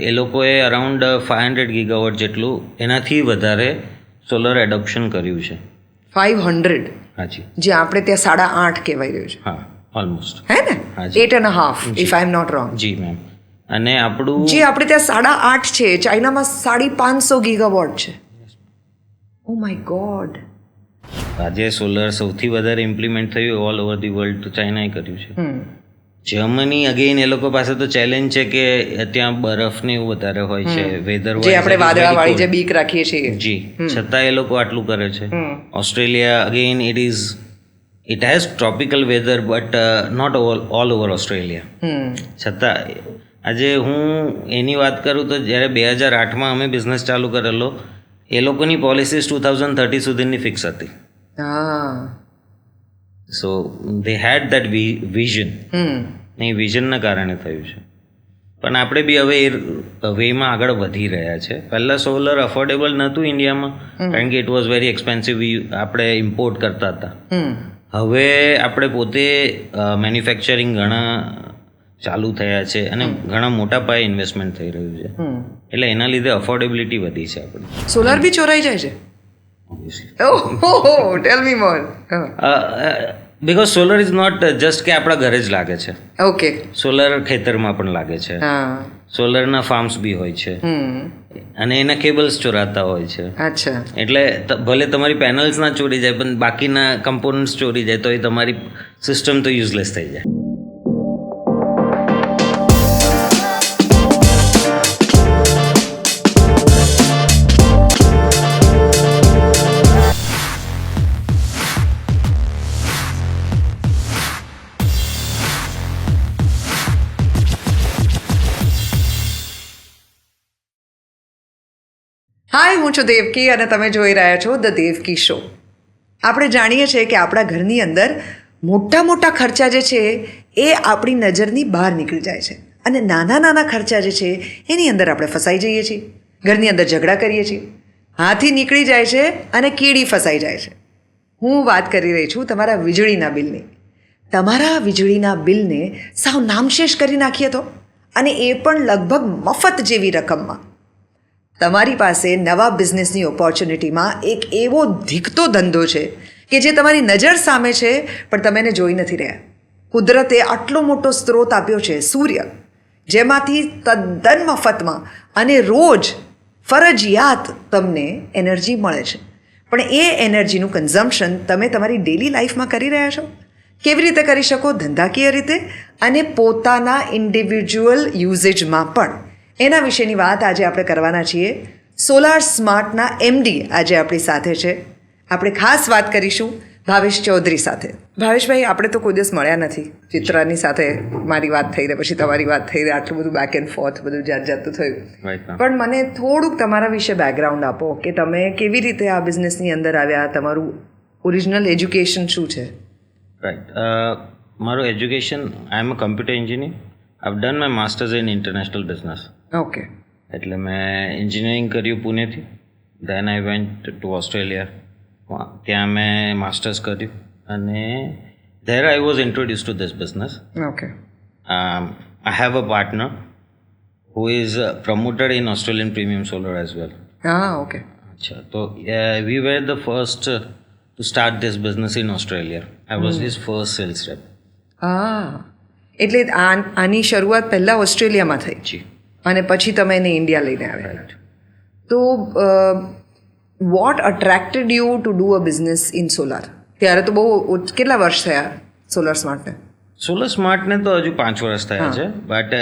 એ લોકોએ around 500 gigawatt જેટલું એનાથી વધારે સોલર એડોપ્શન કર્યું છે. 500? હાજી. જે આપણે ત્યાં 8.5 કહેવાય રહ્યું છે. હા, ઓલમોસ્ટ. હે ને? 8.5 if I am not wrong. જી મેમ. અને આપણું જે આપણે ત્યાં 8.5 છે, ચાઇનામાં 550 ગીગાવોટ છે. Oh my God. આજે સોલર સૌથી વધારે ઇમ્પ્લિમેન્ટ થયું ઓલ ઓવર ધી વર્લ્ડ તો ચાઇનાએ કર્યું છે. જર્મની અગેન એ લોકો પાસે તો ચેલેન્જ છે કે ત્યાં બરફ ને એવું વધારે હોય છે, વેધર જે આપણે વાદળાવાળી જે બીક રાખીએ છીએ. જી, છતાં એ લોકો આટલું કરે છે. Australia again it has tropical weather but not all over Australia. છતાં આજે હું એની વાત કરું તો જ્યારે 2008માં અમે બિઝનેસ ચાલુ કરેલો, એ લોકોની પોલિસીસ 2030 સુધીની ફિક્સ હતી. સો દે હેડ દેટ વિઝન. એ વિઝનના કારણે થયું છે. પણ આપણે બી હવે એ વેમાં આગળ વધી રહ્યા છે. પહેલાં સોલર અફોર્ડેબલ નહોતું ઇન્ડિયામાં, કારણ કે ઇટ વોઝ વેરી એક્સપેન્સિવ. આપણે ઇમ્પોર્ટ કરતા હતા. હવે આપણે પોતે મેન્યુફેક્ચરિંગ ઘણા ચાલુ થયા છે અને ઘણા મોટા પાયે ઇન્વેસ્ટમેન્ટ થઈ રહ્યું છે. એટલે એના લીધે અફોર્ડેબિલિટી વધી છે આપણે. સોલર બી ચોરાઈ જાય છે? Oh, tell me more. Because solar is not just કે આપણા ઘરે જ લાગે છે. ઓકે. સોલર ખેતરમાં પણ લાગે છે. સોલરના ફાર્મ્સ બી હોય છે અને એના કેબલ્સ ચોરાતા હોય છે. અચ્છા. એટલે ભલે તમારી પેનલ્સ ના ચોરી જાય પણ બાકીના કમ્પોનન્ટ્સ ચોરી જાય તો એ તમારી સિસ્ટમ તો યુઝલેસ થઈ જાય. હાય, હું છું દેવકી અને તમે જોઈ રહ્યા છો ધ દેવકી શો. આપણે જાણીએ છીએ કે આપણા ઘરની અંદર મોટા મોટા ખર્ચા જે છે એ આપણી નજરની બહાર નીકળી જાય છે અને નાના નાના ખર્ચા જે છે એની અંદર આપણે ફસાઈ જઈએ છીએ. ઘરની અંદર ઝઘડા કરીએ છીએ, હાથી નીકળી જાય છે અને કીડી ફસાઈ જાય છે. હું વાત કરી રહી છું તમારા વીજળીના બિલની. તમારા વીજળીના બિલને સાવ નામશેષ કરી નાખીએ તો, અને એ પણ લગભગ મફત જેવી રકમમાં. તમારી પાસે નવા બિઝનેસની ઓપોર્ચ્યુનિટીમાં એક એવો ધીકતો ધંધો છે કે જે તમારી નજર સામે છે પણ તમે એને જોઈ નથી રહ્યા. કુદરતે આટલો મોટો સ્ત્રોત આપ્યો છે, સૂર્ય, જેમાંથી તદ્દન મફતમાં અને રોજ ફરજિયાત તમને એનર્જી મળે છે. પણ એ એનર્જીનું કન્ઝમ્પશન તમે તમારી ડેલી લાઈફમાં કરી રહ્યા છો? કેવી રીતે કરી શકો? ધંધાકીય રીતે અને પોતાના ઇન્ડિવિજ્યુઅલ યુઝેજમાં પણ. એના વિશેની વાત આજે આપણે કરવાના છીએ. સોલાર સ્માર્ટના એમડી આજે આપણી સાથે છે. આપણે ખાસ વાત કરીશું ભાવેશ ચૌધરી સાથે. ભાવેશભાઈ, આપણે તો કોઈ દિવસ મળ્યા નથી. ચિત્રાની સાથે મારી વાત થઈ રહી, પછી તમારી વાત થઈ રહી, આટલું બધું બેક એન્ડ ફોર્થ બધું જાત જાતનું થયું. પણ મને થોડુંક તમારા વિશે બેકગ્રાઉન્ડ આપો કે તમે કેવી રીતે આ બિઝનેસની અંદર આવ્યા, તમારું ઓરિજિનલ એજ્યુકેશન શું છે? રાઈટ. મારું education, I am a computer engineer. I done my masters in international business. Okay. એટલે મેં એન્જિનિયરિંગ કર્યું પુણેથી. Then I went to Australia. ત્યાં મેં માસ્ટર્સ કર્યું અને there I was introduced to this business. Okay. I have a partner who is a promoter in Australian Premium Solar as well. Okay. Achha, so we were the first to start this business in Australia. I was his first sales rep. એટલે આની શરૂઆત પહેલાં ઓસ્ટ્રેલિયામાં થઈ જી, અને પછી તમે એને ઇન્ડિયા લઈને આવ્યા. તો what attracted you to do a business in solar? ત્યારે તો બહુ કેટલા વર્ષ થયા સોલર સ્માર્ટને? સોલર સ્માર્ટને તો હજુ 5 વર્ષ થયા છે, but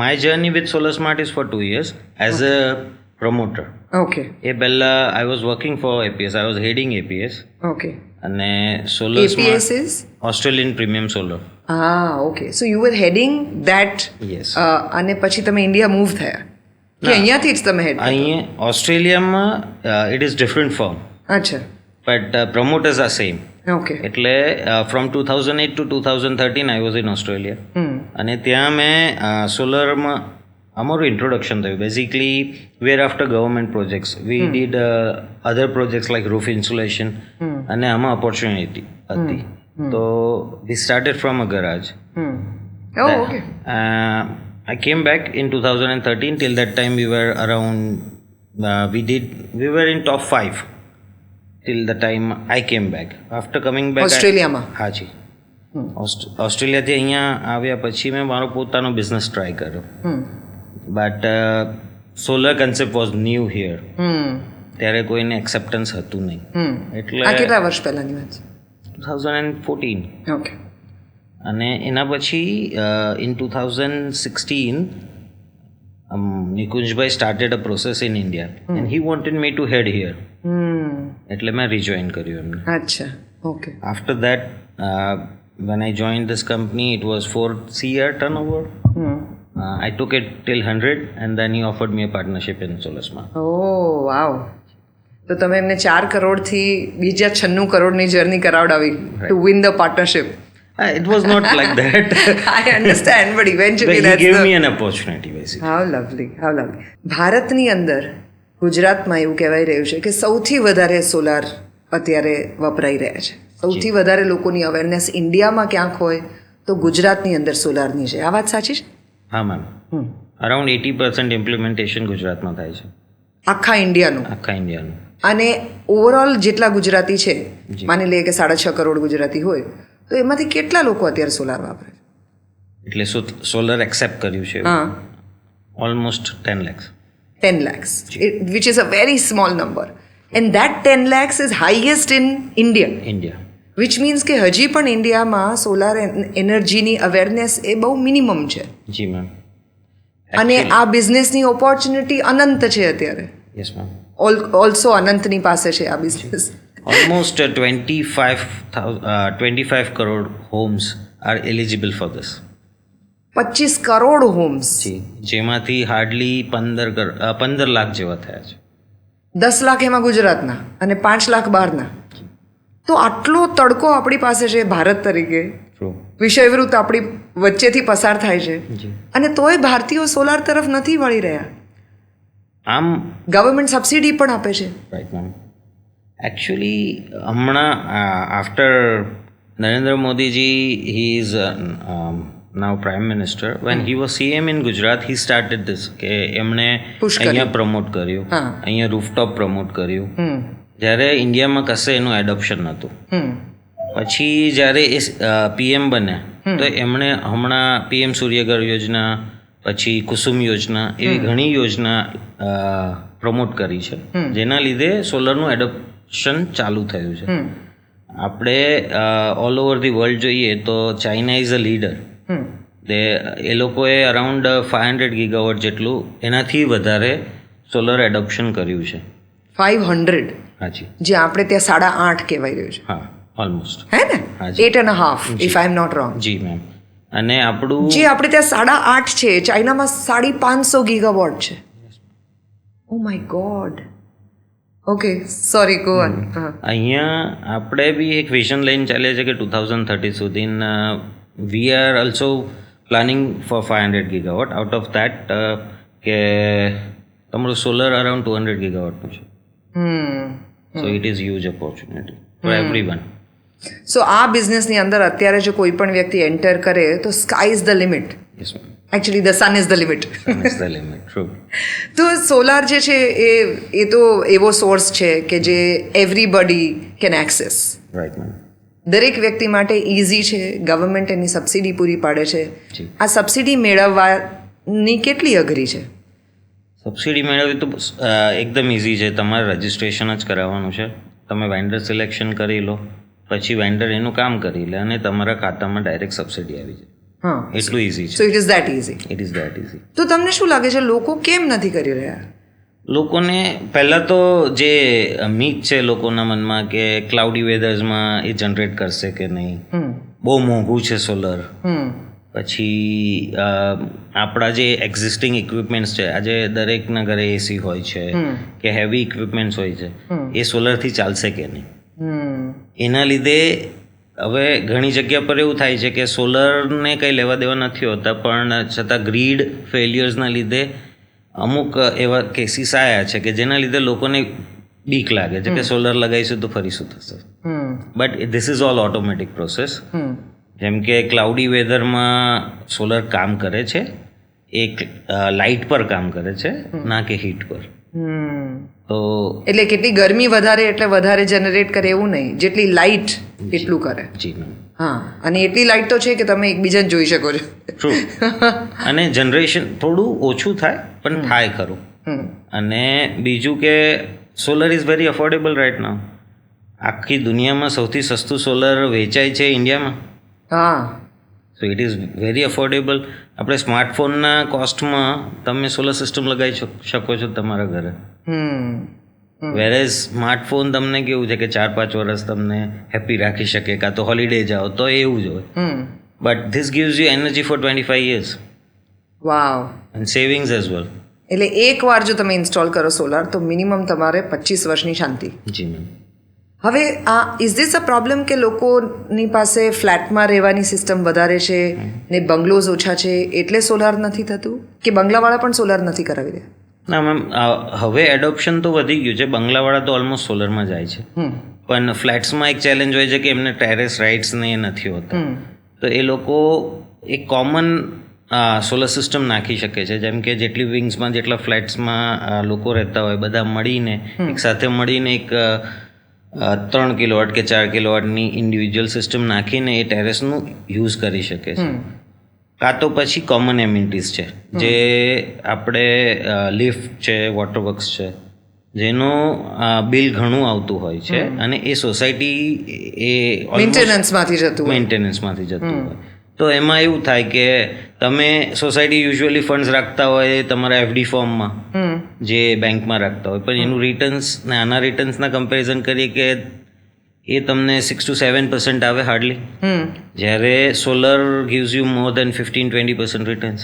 my journey with solar smart is for 2 years as a promoter. Okay. એ પહેલાં I was working for APS. I was heading APS. Okay. અને solar APS is Australian premium solar. Okay. So you were heading that. Yes. અને પછી તમે India move થયા કે અહીંયાથી જ તમે હેડ? અહીંયા ઓસ્ટ્રેલિયામાં ઇટ ઇઝ ડિફરન્ટ ફર્મ. અચ્છા. But promoters are same. Okay. એટલે from 2008 to 2013 I was in Australia. અને ત્યાં મેં સોલરમાં અમારું ઇન્ટ્રોડક્શન થયું. Basically where after government projects we did other projects like roof insulation, અને આમાં ઓપોર્ચ્યુનિટી હતી. તો we started from a garage. Okay. I came back in 2013. Till that time, we were around. We were in top 5 till the time I came back. After coming back, ઓસ્ટ્રેલિયામાં? હા જી. ઓસ્ટ્રેલિયાથી અહીંયા આવ્યા પછી મેં મારો પોતાનો બિઝનેસ ટ્રાય કર્યો. But solar concept was new here. ત્યારે કોઈને એક્સેપ્ટન્સ હતું નહીં. એટલે આ કેટલા વર્ષ પહેલાની વાત છે? 2014. ઓકે. અને એના પછી ઇન 2016 નિકુંજભાઈ started a process in India and he wanted me to head here. એટલે મેં રિજોઈન કર્યું એમને. અચ્છા, okay. After that when I joined this company, it was 4 CR turnover. I took it till 100 and then he offered me a partnership in Solasma. Oh wow. તો તમે એમને 4 કરોડથી બીજા 96 કરોડની જર્ની કરાવડાવી to win the partnership. It was not like that. I understand, but eventually But he gave me an opportunity basically. How lovely, how lovely. ભારતની અંદર ગુજરાતમાં એવું કહેવાય રહ્યું છે કે સૌથી વધારે સોલાર અત્યારે વપરાઈ રહ્યા છે. સૌથી વધારે લોકોની અવેરનેસ ઇન્ડિયામાં ક્યાંક હોય તો ગુજરાતની અંદર સોલારની છે. આ વાત સાચી છે? હા મેમ. અરાઉન્ડ 80% ઇમ્પ્લિમેન્ટેશન ગુજરાતમાં થાય છે. આખા ઇન્ડિયાનું? આખા ઇન્ડિયાનું. અને ઓવરઓલ જેટલા ગુજરાતી છે, માની લઈએ કે 6.5 કરોડ ગુજરાતી હોય, તો એમાંથી કેટલા લોકો અત્યારે સોલાર વાપરે છે? એટલે સોલર એક્સેપ્ટ કર્યું છે હા, almost 10 lakhs. 10 lakhs, which is a very small number. And that 10 lakhs is highest in India. India. Which means કે હજી પણ ઇન્ડિયામાં સોલાર એનર્જીની અવેરનેસ એ બહુ મિનિમમ છે. જી મેમ. અને આ બિઝનેસની ઓપોર્ચ્યુનિટી અનંત છે અત્યારે. Yes ma'am. ઓલ્સો અનંતની પાસે છે આ business. Almost 25 crore homes are eligible for this. 25 crore homes. જી, જેમાંથી હાર્ડલી 15 લાખ જેવા થયા છે. 10 લાખ એમાં ગુજરાતના અને 5 લાખ બહારના. તો આટલો તડકો આપણી પાસે છે ભારત તરીકે, વિષયવૃત્ત આપણી વચ્ચેથી પસાર થાય છે, અને તોય ભારતીયો સોલાર તરફ નથી વળી રહ્યા. આમ ગવર્મેન્ટ સબસિડી પણ આપે છે. Right ma'am. એકચ્યુઅલી હમણાં after Narendra Modiji he is now prime minister, when he was CM in Gujarat, he started this કે એમણે અહીંયા પ્રમોટ કર્યું, અહીંયા રૂફટોપ પ્રમોટ કર્યું. જ્યારે ઇન્ડિયામાં કશે એનું એડોપ્શન નહોતું. પછી જ્યારે એ PM બન્યા તો એમણે હમણાં PM સૂર્યઘર યોજના, પછી કુસુમ યોજના, એવી ઘણી યોજના પ્રમોટ કરી છે, જેના લીધે સોલરનું એડોપ્શન ચાલુ થયું છે. આપણે ઓલ ઓવર ધી વર્લ્ડ જોઈએ તો ચાઇના ઇઝ અ લીડર. એ લોકોએ અરાઉન્ડ 500 ગીગાવોટ જેટલું, એનાથી વધારે સોલર એડોપ્શન કર્યું છે. 500? હાજી. જે આપણે ત્યાં 8.5 કહેવાય રહ્યું છે. હા, ઓલમોસ્ટ. હે ને? 8.5 if I am not wrong. જી મેમ. અને આપણું જે આપણે ત્યાં 8.5 છે, ચાઇનામાં 550 ગીગાવોટ છે. Oh my God. Okay, sorry, go on. અહીંયા આપણે બી એક વિઝન લઈને ચાલીએ છીએ કે 2030 સુધી we are also planning for 500 gigawatt. Out of that કે તમારું સોલર અરાઉન્ડ 200 ગીગાવોટનું છે. So it is huge opportunity for everyone. So આ બિઝનેસની અંદર અત્યારે જો કોઈ પણ વ્યક્તિ એન્ટર કરે તો sky is the limit. Yes ma'am. Actually the sun is the limit. Sun is the limit. True. તો સોલાર જે છે એ તો એવો સોર્સ છે કે જે everybody can access. Right ma'am. દરેક વ્યક્તિ માટે ઇઝી છે. ગવર્મેન્ટ એની સબસિડી પૂરી પાડે છે. આ સબસિડી મેળવવાની કેટલી અઘરી છે? સબસિડી મેળવવી તો એકદમ ઇઝી છે. તમારે રજિસ્ટ્રેશન જ કરાવવાનું છે. તમે વેન્ડર સિલેક્શન કરી લો, પછી વેન્ડર એનું કામ કરી લે અને તમારા ખાતામાં ડાયરેક્ટ સબસિડી આવી જાય. હા, એટલું ઇઝી છે. So it is that easy. It is that easy. તો તમને શું લાગે છે લોકો કેમ નથી કરી રહ્યા? લોકોને પહેલાં તો જે મીથ છે લોકોના મનમાં કે ક્લાઉડી વેધર્સમાં એ જનરેટ કરશે કે નહીં, બહુ મોંઘું છે સોલર. પછી આપણા જે એક્ઝિસ્ટિંગ ઇક્વિપમેન્ટ્સ છે, આજે દરેકના ઘરે એસી હોય છે કે હેવી ઇક્વિપમેન્ટ્સ હોય છે, એ સોલરથી ચાલશે કે નહીં. એના લીધે હવે ઘણી જગ્યા પર એવું થાય છે કે સોલરને કંઈ લેવા દેવા નથી હોતા, પણ છતાં ગ્રીડ ફેલિયર્સના લીધે અમુક એવા કેસીસ આવ્યા છે કે જેના લીધે લોકોને બીક લાગે છે કે સોલર લગાવીશું તો ફરી શું થશે. But this is all automatic process. જેમ કે ક્લાઉડી વેધરમાં સોલર કામ કરે છે, એક લાઇટ પર કામ કરે છે, ના કે હીટ પર. તો એટલે કેટલી ગરમી વધારે એટલે વધારે જનરેટ કરે એવું નહીં, જેટલી લાઇટ એટલું કરે. જી મેમ. હા, અને એટલી લાઇટ તો છે કે તમે એકબીજાને જોઈ શકો છો. ટ્રુ. અને જનરેશન થોડું ઓછું થાય પણ થાય ખરું. અને બીજું કે solar is very affordable right now. આખી દુનિયામાં સૌથી સસ્તું સોલર વેચાય છે ઇન્ડિયામાં. હા. So it is very affordable. આપણે સ્માર્ટફોનના કોસ્ટમાં તમે સોલર સિસ્ટમ લગાવી શકો છો તમારા ઘરે. વેરેઝ સ્માર્ટફોન તમને કેવું છે કે 4-5 વર્ષ તમને હેપી રાખી શકે, કાં તો હોલિડે જાઓ તો એવું જ હોય. But this gives you energy for 25 years. Wow. And savings as well. એટલે એકવાર જો તમે ઇન્સ્ટોલ કરો સોલાર તો મિનિમમ તમારે 25 વર્ષની શાંતિ. જી મેમ. હવે આ ઇઝ ધીસ અ પ્રોબ્લેમ કે લોકોની પાસે ફ્લેટમાં રહેવાની સિસ્ટમ વધારે છે ને બંગલોઝ ઓછા છે એટલે સોલાર નથી થતું, કે બંગલાવાળા પણ સોલાર નથી કરાવી રહ્યા? ના મેમ, હવે એડોપ્શન તો વધી ગયું છે. બંગલાવાળા તો ઓલમોસ્ટ સોલરમાં જાય છે. પણ ફ્લેટ્સમાં એક ચેલેન્જ હોય છે કે એમને ટેરેસ રાઇટ્સ ને એ નથી હોતા. તો એ લોકો એક કોમન સોલર સિસ્ટમ નાખી શકે છે. જેમ કે જેટલી વિંગ્સમાં જેટલા ફ્લેટ્સમાં લોકો રહેતા હોય બધા મળીને એક સાથે મળીને એક 3 કિલોવોટ કે 4 કિલોવોટની ઇન્ડિવિજ્યુઅલ સિસ્ટમ નાખીને એ ટેરેસનું યુઝ કરી શકે છે. કાં તો પછી કોમન એમિનિટીઝ છે, જે આપણે લિફ્ટ છે, વોટર વર્ક્સ છે, જેનું બિલ ઘણું આવતું હોય છે અને એ સોસાયટી એ મેન્ટેનન્સમાંથી જતું હોય. તો એમાં એવું થાય કે તમે સોસાયટી યુઝ્યુઅલી ફંડ્સ રાખતા હોય તમારા એફડી ફોર્મમાં, જે બેંકમાં રાખતા હોય, પણ એનું રિટર્ન્સ ને આના રિટર્ન્સના કમ્પેરિઝન કરીએ કે એ તમને 6 to 7% આવે હાર્ડલી, જ્યારે solar gives you more than 15-20% returns.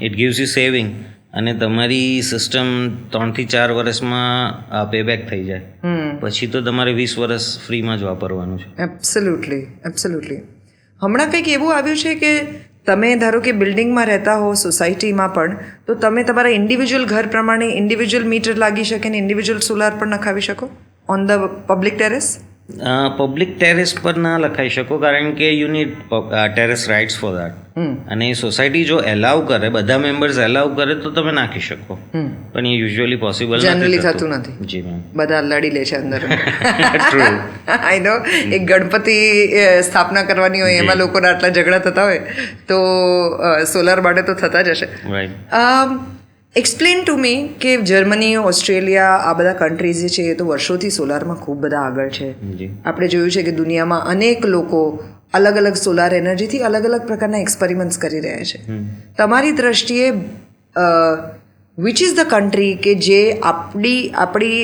It gives you saving અને તમારી સિસ્ટમ 3 થી 4 વર્ષમાં પેબેક થઈ જાય. પછી તો તમારે 20 વર્ષ ફ્રીમાં જ વાપરવાનું છે. એબ્સોલ્યુટલી. હમણાં કંઈક એવું આવ્યું છે કે તમે ધારો કે બિલ્ડિંગમાં રહેતા હો, સોસાયટીમાં પણ, તો તમે તમારા ઇન્ડિવિજ્યુઅલ ઘર પ્રમાણે ઇન્ડિવિજ્યુઅલ મીટર લાગી શકે ને ઇન્ડિવિજ્યુઅલ સોલાર પણ નખાવી શકો on the public terrace? Public terrace પર ના લખાઈ શકો, કારણ કે you need terrace rights for that. અને સોસાયટી જો એલાવ કરે, બધા મેમ્બર્સ એલાવ કરે તો તમે નાખી શકો, પણ એ યુઝ્યુઅલી પોસિબલ જનરલી થતું નથી. જી મેમ. બધા લડી લે છે અંદર. ટ્રુ. આઈ નો. એક ગણપતિ સ્થાપના કરવાની હોય એમાં લોકોના આટલા ઝઘડા થતા હોય તો સોલાર માટે તો થતા જ હશે. રાઈટ. એક્સપ્લેન ટુ મી કે જર્મની, ઓસ્ટ્રેલિયા, આ બધા કન્ટ્રીઝ જે છે એ તો વર્ષોથી સોલારમાં ખૂબ બધા આગળ છે. આપણે જોયું છે કે દુનિયામાં અનેક લોકો અલગ અલગ સોલાર એનર્જીથી અલગ અલગ પ્રકારના એક્સપેરિમેન્ટ્સ કરી રહ્યા છે. તમારી દ્રષ્ટિએ વિચ ઇઝ ધ કન્ટ્રી કે જે આપણી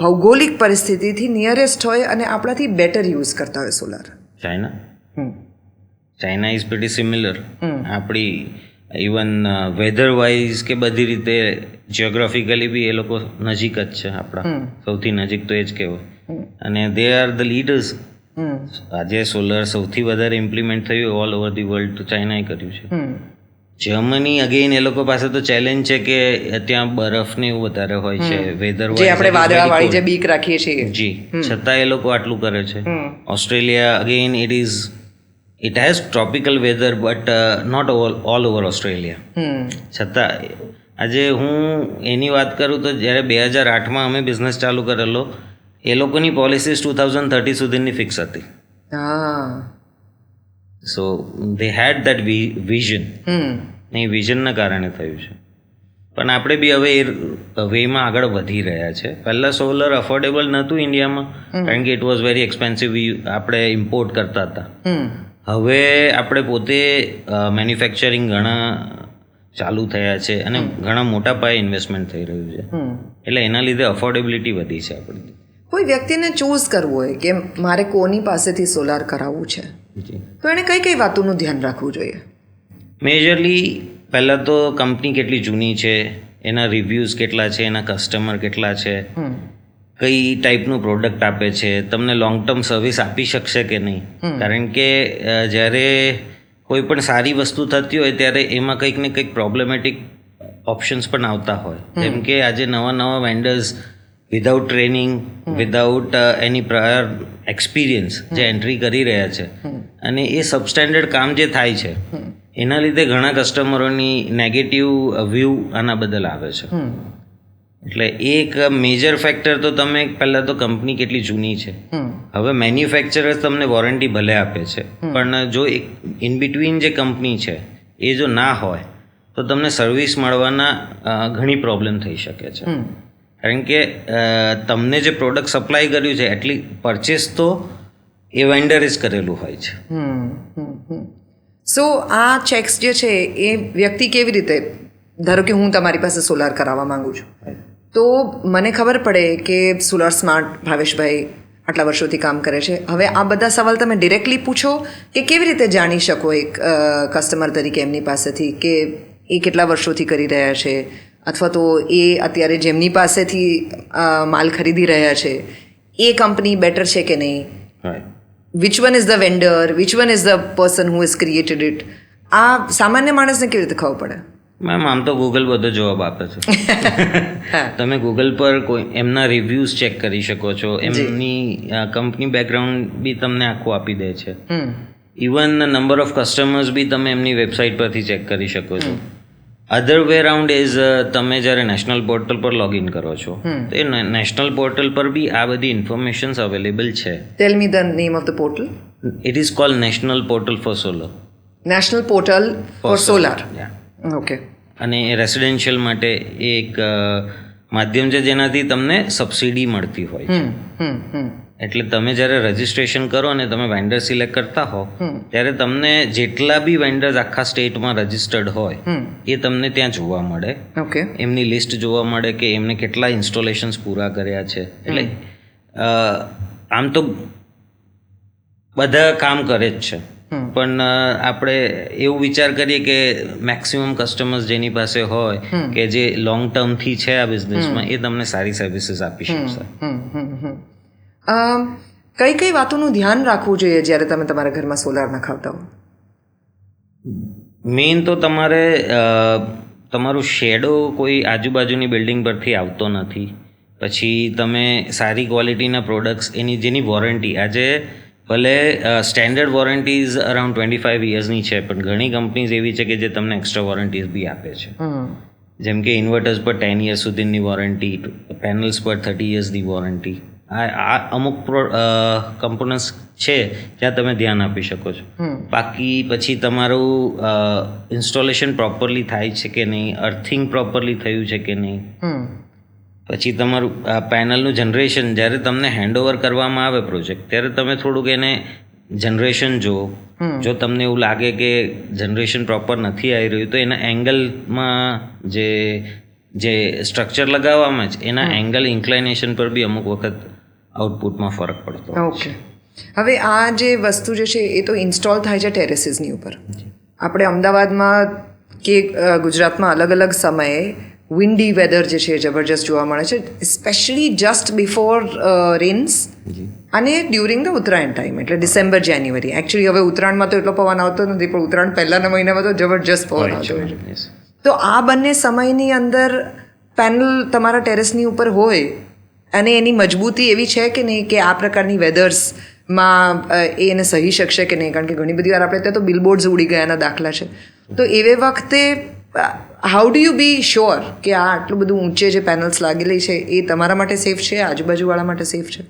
ભૌગોલિક પરિસ્થિતિથી નિયરેસ્ટ હોય અને આપણાથી બેટર યુઝ કરતા હોય solar? China is pretty similar. આપણી ઇવન વેધર વાઇઝ કે બધી રીતે જિયોગ્રાફિકલી બી એ લોકો નજીક જ છે આપણા, સૌથી નજીક તો એ જ કહેવાય. અને દે આર ધ લીડર્સ. આજે સોલર સૌથી વધારે ઇમ્પ્લિમેન્ટ થયું ઓલ ઓવર ધી વર્લ્ડ તો ચાઇનાએ કર્યું છે. જર્મની અગેન એ લોકો પાસે તો ચેલેન્જ છે કે ત્યાં બરફ ને એવું વધારે હોય છે, વેધર જે આપણે વાદળાવાળી જે બીક રાખીએ છીએ. જી, છતાં એ લોકો આટલું કરે છે. Australia again it has tropical weather but not all over Australia. છતાં આજે હું એની વાત કરું તો જ્યારે 2008માં અમે બિઝનેસ ચાલુ કરેલો, એ લોકોની પોલિસીસ 2030 સુધીની ફિક્સ હતી. સો દે હેડ દેટ વિઝન. એ વિઝનના કારણે થયું છે. પણ આપણે બી હવે એ વેમાં આગળ વધી રહ્યા છે. પહેલાં સોલર અફોર્ડેબલ નહોતું ઇન્ડિયામાં, કારણ કે ઇટ વોઝ વેરી એક્સપેન્સિવ. આપણે ઇમ્પોર્ટ કરતા હતા. હવે આપણે પોતે મેન્યુફેક્ચરિંગ ઘણા ચાલુ થયા છે અને ઘણા મોટા પાયે ઇન્વેસ્ટમેન્ટ થઈ રહ્યું છે. એટલે એના લીધે અફોર્ડેબિલિટી વધી છે આપણી. કોઈ વ્યક્તિને ચૂઝ કરવું હોય કે મારે કોની પાસેથી સોલાર કરાવવું છે, તો એણે કઈ કઈ વાતોનું ધ્યાન રાખવું જોઈએ? મેજરલી પહેલાં તો કંપની કેટલી જૂની છે, એના રિવ્યૂઝ કેટલા છે, એના કસ્ટમર કેટલા છે, કઈ ટાઈપનું પ્રોડક્ટ આપે છે, તમને લોંગ ટર્મ સર્વિસ આપી શકશે કે નહીં. કારણ કે જ્યારે કોઈ પણ સારી વસ્તુ થતી હોય ત્યારે એમાં કંઈક ને કંઈક પ્રોબ્લેમેટિક ઓપ્શન્સ પણ આવતા હોય. જેમ કે આજે નવા વેન્ડર્સ વિધાઉટ ટ્રેનિંગ, વિધાઉટ એની પ્રાયર એક્સપિરિયન્સ જે એન્ટ્રી કરી રહ્યા છે, અને એ સબસ્ટેન્ડર્ડ કામ જે થાય છે એના લીધે ઘણા કસ્ટમરોની નેગેટિવ વ્યૂ આના બદલ આવે છે. એટલે એક મેજર ફેક્ટર તો તમે પહેલાં તો કંપની કેટલી જૂની છે. હવે મેન્યુફેક્ચરર્સ તમને વોરંટી ભલે આપે છે, પણ જો એક ઇન બિટવીન જે કંપની છે એ જો ના હોય તો તમને સર્વિસ મળવાના ઘણી પ્રોબ્લેમ થઈ શકે છે. કારણ કે તમને જે પ્રોડક્ટ સપ્લાય કર્યું છે એટલી પરચેસ તો એ વેન્ડરે જ કરેલું હોય છે. સો આ ચેક્સ જે છે એ વ્યક્તિ કેવી રીતે, ધારો કે હું તમારી પાસે સોલાર કરાવવા માંગુ છું, તો મને ખબર પડે કે સોલાર સ્માર્ટ ભાવેશભાઈ આટલા વર્ષોથી કામ કરે છે. હવે આ બધા સવાલ તમે ડિરેક્ટલી પૂછો કે કેવી રીતે જાણી શકો એક કસ્ટમર તરીકે એમની પાસેથી કે એ કેટલા વર્ષોથી કરી રહ્યા છે, અથવા તો એ અત્યારે જેમની પાસેથી માલ ખરીદી રહ્યા છે એ કંપની બેટર છે કે નહીં, which one is the vendor, which one is the person who is created it, આ સામાન્ય માણસને કેવી રીતે ખબર પડે? મેમ આમ તો ગૂગલ બધો જવાબ આપે છે. તમે ગૂગલ પર કોઈ એમના રિવ્યૂઝ ચેક કરી શકો છો, એમની કંપની બેકગ્રાઉન્ડ બી તમને આખું આપી દે છે. ઇવન નંબર ઓફ કસ્ટમર્સ બી તમે એમની વેબસાઇટ પરથી ચેક કરી શકો છો. અધર વે રાઉન્ડ ઇઝ તમે જ્યારે નેશનલ પોર્ટલ પર લોગિન કરો છો તો એ નેશનલ પોર્ટલ પર બી આ બધી ઇન્ફોર્મેશન્સ અવેલેબલ છે. Tell me the name of the portal. It is called national portal for solar. National portal for solar. Okay. અને એ રેસિડેન્શિયલ માટે એક માધ્યમ છે જેનાથી તમને સબસિડી મળતી હોય છે. એટલે તમે જ્યારે રજિસ્ટ્રેશન કરો અને તમે વેન્ડર સિલેક્ટ કરતા હો ત્યારે તમને જેટલા બી વેન્ડર્સ આખા સ્ટેટમાં રજિસ્ટર્ડ હોય એ તમને ત્યાં જોવા મળે. ઓકે. એમની લિસ્ટ જોવા મળે કે એમને કેટલા ઇન્સ્ટોલેશન્સ પૂરા કર્યા છે. એટલે આમ તો બધા કામ કરે જ છે, પણ આપણે એવું વિચાર કરીએ કે મેક્સિમમ કસ્ટમર્સ જેની પાસે હોય કે જે લોંગ ટર્મથી છે આ બિઝનેસમાં એ તમને સારી સર્વિસીસ આપી શકશે. કઈ કઈ વાતોનું ધ્યાન રાખવું જોઈએ જ્યારે તમે તમારા ઘરમાં સોલાર નખાવતા હો? મેઇન તો તમારે તમારું શેડો કોઈ આજુબાજુની બિલ્ડિંગ પરથી આવતો નથી. પછી તમે સારી ક્વોલિટીના પ્રોડક્ટ્સ જેની વોરંટી આજે ભલે સ્ટેન્ડર્ડ વોરંટીઝ અરાઉન્ડ 25 યર્સની છે, પણ ઘણી કંપનીઝ એવી છે કે જે તમને એક્સ્ટ્રા વોરંટીઝ બી આપે છે. જેમ કે ઇન્વર્ટર્સ પર 10 યર્સ સુધીની વોરંટી, પેનલ્સ પર 30 યર્સની વોરંટી. આ અમુક કમ્પોનન્ટ્સ છે જ્યાં તમે ધ્યાન આપી શકો છો. બાકી પછી તમારું ઇન્સ્ટોલેશન પ્રોપરલી થાય છે કે નહીં, અર્થિંગ પ્રોપરલી થયું છે કે નહીં, પછી તમારું પેનલનું જનરેશન જ્યારે તમને હેન્ડઓવર કરવામાં આવે પ્રોજેક્ટ ત્યારે તમે થોડુંક એને જનરેશન જુઓ. જો તમને એવું લાગે કે જનરેશન પ્રોપર નથી આવી રહ્યું તો એના એંગલમાં જે સ્ટ્રક્ચર લગાવવામાં છે એના એંગલ ઇન્ક્લાઇનેશન પર બી અમુક વખત આઉટપુટમાં ફરક પડતો. ઓકે. હવે આ જે વસ્તુ જે છે એ તો ઇન્સ્ટોલ થાય છે ટેરેસીસની ઉપર. આપણે અમદાવાદમાં કે ગુજરાતમાં અલગ અલગ સમયે વિન્ડી વેધર જે છે જબરજસ્ત જોવા મળે છે, સ્પેશિયલી જસ્ટ બિફોર રેન્સ અને ડ્યુરિંગ ધ ઉત્તરાયણ ટાઈમ, એટલે ડિસેમ્બર જાન્યુઆરી. એકચ્યુઅલી હવે ઉત્તરાયણમાં તો એટલો પવન આવતો નથી, પણ ઉત્તરાયણ પહેલાંના મહિનામાં તો જબરજસ્ત પવન આવતો હોય છે. તો આ બંને સમયની અંદર પેનલ તમારા ટેરેસની ઉપર હોય અને એની મજબૂતી એવી છે કે નહીં કે આ પ્રકારની વેધર્સમાં એને સહી શકશે કે નહીં? કારણ કે ઘણી બધી વાર આપણે ત્યાં તો બિલબોર્ડ્સ ઉડી ગયાના દાખલા છે. તો એવે વખતે how do you be sure કે આ આટલું બધું ઊંચે જે પેનલ્સ લાગેલી છે એ તમારા માટે સેફ છે, આજુબાજુવાળા માટે સેફ છે?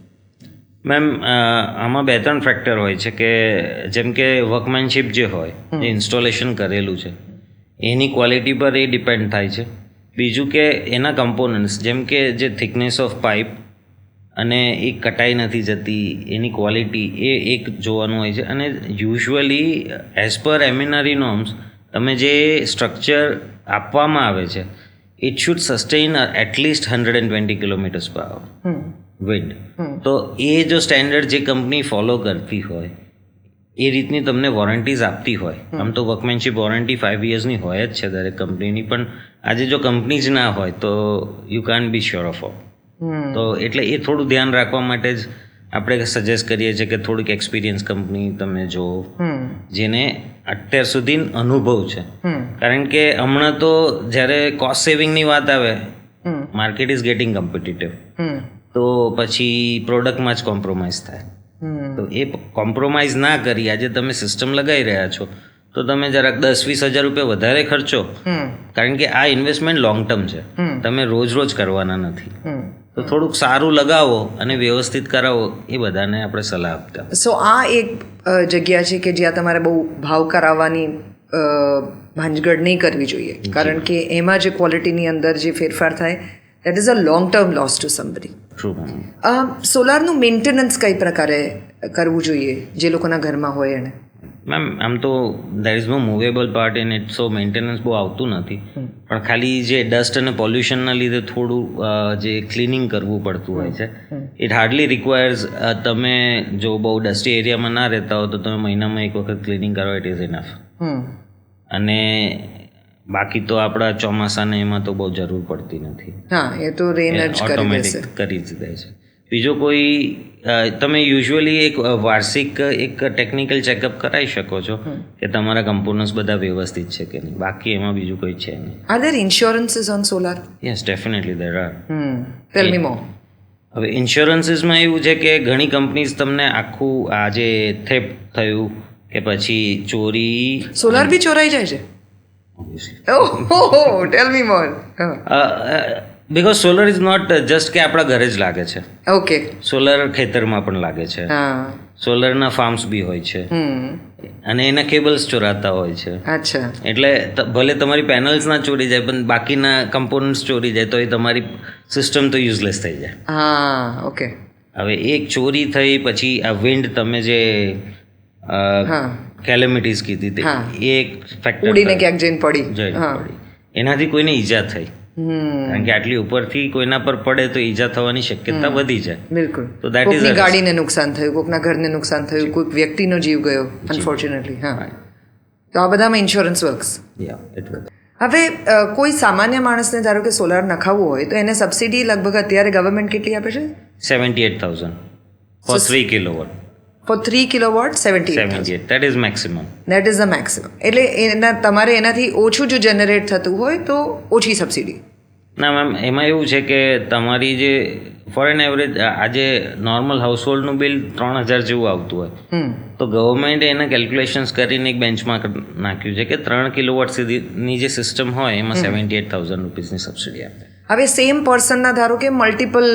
મેમ આમાં 2-3 ફેક્ટર હોય છે કે જેમ કે વર્કમેનશીપ જે હોય, જે ઇન્સ્ટોલેશન કરેલું છે એની ક્વોલિટી પર એ ડિપેન્ડ થાય છે. બીજું કે એના કમ્પોનન્ટ્સ જેમ કે જે થિકનેસ ઓફ પાઇપ અને એ કટાઈ નથી જતી એની ક્વોલિટી એ એક જોવાનું હોય છે. અને યુઝ્યુઅલી એઝ પર એમિનરી નોર્મ્સ તમે જે સ્ટ્રક્ચર આપવામાં આવે છે ઇટ શુડ સસ્ટેઇન એટલીસ્ટ 120 કિલોમીટર્સ પર આવર વિન્ડ. તો એ જો સ્ટેન્ડર્ડ જે કંપની ફોલો કરતી હોય એ રીતની તમને વોરંટીઝ આપતી હોય, આમ તો વર્કમેનશીપ વોરંટી 5 યર્સની હોય જ છે દરેક કંપનીની, પણ આજે જો કંપની જ ના હોય તો you can't B sure of. તો એટલે એ થોડું ધ્યાન રાખવા માટે જ આપણે સજેસ્ટ કરીએ છીએ કે થોડીક એક્સપિરિયન્સ કંપની તમે જો જેને અત્યાર સુધી અનુભવ છે. કારણ કે હમણાં તો જ્યારે કોસ્ટ સેવિંગની વાત આવે, માર્કેટ ઇઝ ગેટિંગ કોમ્પિટિટિવ, તો પછી પ્રોડક્ટમાં જ કોમ્પ્રોમાઇઝ થાય. તો એ કોમ્પ્રોમાઇઝ ના કરી આજે તમે સિસ્ટમ લગાવી રહ્યા છો તો તમે જરાક 10-20 હજાર રૂપિયા વધારે ખર્ચો, કારણ કે આ ઇન્વેસ્ટમેન્ટ લોંગ ટર્મ છે, તમે રોજ રોજ કરવાના નથી. તો થોડુંક સારું લગાવો અને વ્યવસ્થિત કરાવો, એ બધાને આપણે સલાહ આપતા. સો આ એક જગ્યા છે કે જ્યાં તમારે બહુ ભાવ કરાવવાની ભાંજગડ નહીં કરવી જોઈએ, કારણ કે એમાં જે ક્વોલિટીની અંદર જે ફેરફાર થાય, that is a long term loss to somebody. True. સોલારનું મેન્ટેનન્સ કઈ પ્રકારે કરવું જોઈએ જે લોકોના ઘરમાં હોય એને? મેમ, આમ તો there is no movable part in it, so maintenance બહુ આવતું નથી, પણ ખાલી જે ડસ્ટ અને પોલ્યુશનના લીધે થોડું જે ક્લિનિંગ કરવું પડતું હોય છે. ઇટ હાર્ડલી રિક્વાયર્સ, તમે જો બહુ ડસ્ટી એરિયામાં ના રહેતા હો તો તમે મહિનામાં એક વખત ક્લિનિંગ કરો, ઇટ ઇઝ ઇનફ. અને બાકી તો આપણા ચોમાસાને એમાં તો બહુ જરૂર પડતી નથી. હા, એ તો રેન જ ઓટોમેટિક કરી જ દે છે. બીજો કોઈ તમે યુઝ્યુઅલી એક વાર્ષિક એક ટેકનિકલ ચેકઅપ કરાવી શકો છો કે તમારા કમ્પોનન્ટ્સ બધા વ્યવસ્થિત છે કે નહીં, બાકી એમાં બીજું કોઈ છે નહીં. Are there insurances on solar? Yes, definitely there are. Tell me more. હવે ઇન્સ્યોરન્સીસમાં એવું છે કે ઘણી કંપનીઝ તમને આખું આ જે થેફ્ટ થયું કે પછી ચોરી, સોલાર બી ચોરાઈ જાય છે? Oh, tell me more. Because solar is not just કે આપણા ઘરે જ લાગે છે. ઓકે. સોલર ખેતરમાં પણ લાગે છે, સોલરના ફાર્મ્સ બી હોય છે, અને એના કેબલ્સ ચોરાતા હોય છે. અચ્છા. એટલે ભલે તમારી પેનલ્સ ના ચોરી જાય, પણ બાકીના કમ્પોનન્ટ્સ ચોરી જાય તો એ તમારી સિસ્ટમ તો યુઝલેસ થઈ જાય. હા, ઓકે. હવે એક ચોરી થઈ પછી આ વિન્ડ, તમે જે કેલેમિટીઝ કીધી હતી, એ એક ફેક્ટર ઉડીને ક્યાંક જઈને પડી, એનાથી કોઈને ઈજા થઈ, કારણ કે આટલી ઉપરથી કોઈના પર પડે તો ઈજા થવાની શક્યતા વધી જાય. બિલકુલ. તો દેટ ઇઝ, કોઈની ગાડીને નુકસાન થયું, કોઈકના ઘરને નુકસાન થયું, કોઈક વ્યક્તિનો જીવ ગયો, અનફોર્ચ્યુનેટલી. હા, તો આ બધામાં ઇન્સ્યોરન્સ વર્ક્સ. હવે કોઈ સામાન્ય માણસને ધારો કે સોલાર નખાવવું હોય તો એને સબસિડી લગભગ અત્યારે ગવર્મેન્ટ કેટલી આપે છે? 78,000 for 3 kilowatt. For 3 kilowatt 78,000. That is maximum. That is the maximum. એટલે તમારે એનાથી ઓછું જો જનરેટ થતું હોય તો ઓછી સબસિડી? ના મેમ, એમાં એવું છે કે તમારી જે ફોર એન એવરેજ આજે નોર્મલ હાઉસહોલ્ડનું બિલ 3,000 જેવું આવતું હોય, તો ગવર્મેન્ટે એના કેલ્ક્યુલેશન્સ કરીને એક બેન્ચમાર્ક નાખ્યું છે કે 3 કિલોવોટ સુધીની જે સિસ્ટમ હોય એમાં 78,000 રૂપીસની સબસિડી આપે. હવે સેમ પર્સનના ધારો કે મલ્ટિપલ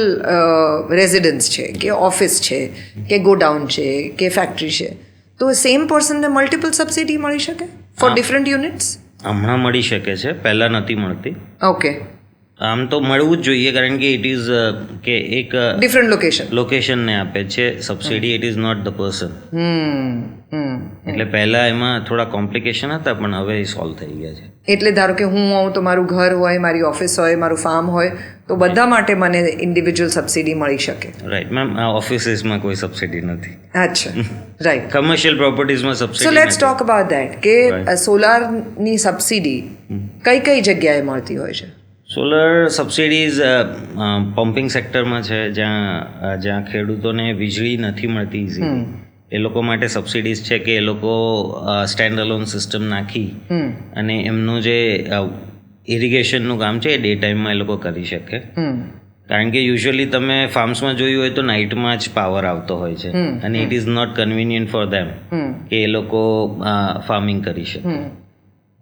રેઝિડન્સ છે કે ઓફિસ છે કે ગોડાઉન છે કે ફેક્ટરી છે, તો સેમ પર્સનને મલ્ટિપલ સબસિડી મળી શકે ફોર ડિફરન્ટ યુનિટ્સ? હમણાં મળી શકે છે, પહેલાં નથી મળતી. ઓકે. આમ તો મળવું જ જોઈએ, કારણ કે ઇટ ઇઝ કે એક ડિફરન્ટ લોકેશનને આપે છે subsidy, it is not the person. એટલે પહેલા એમાં થોડા કોમ્પ્લિકેશન હતા, પણ હવે એ સોલ્વ થઈ ગયા છે. એટલે ધારો કે હું હોઉં તો મારું ઘર હોય, મારી ઓફિસ હોય, મારું ફાર્મ હોય, તો બધા માટે મને ઇન્ડિવિજ્યુઅલ સબસિડી મળી શકે. રાઈટ મેમ, ઓફિસીસમાં કોઈ સબસિડી નથી. અચ્છા, રાઈટ. કમર્શિયલ પ્રોપર્ટીઝમાં subsidy. So let's talk about that કે સોલારની સબસિડી કઈ કઈ જગ્યાએ મળતી હોય છે? સોલર સબસિડીઝ પમ્પિંગ સેક્ટરમાં છે, જ્યાં ખેડૂતોને વીજળી નથી મળતી ઇઝીલી, એ લોકો માટે સબસિડીઝ છે કે એ લોકો સ્ટેન્ડ અલોન સિસ્ટમ નાખી અને એમનું જે ઇરિગેશનનું કામ છે એ ડે ટાઈમમાં એ લોકો કરી શકે. કારણ કે યુઝ્યુઅલી તમે ફાર્મ્સમાં જોયું હોય તો નાઇટમાં જ પાવર આવતો હોય છે, અને it is not convenient for them કે એ લોકો ફાર્મિંગ કરી શકે.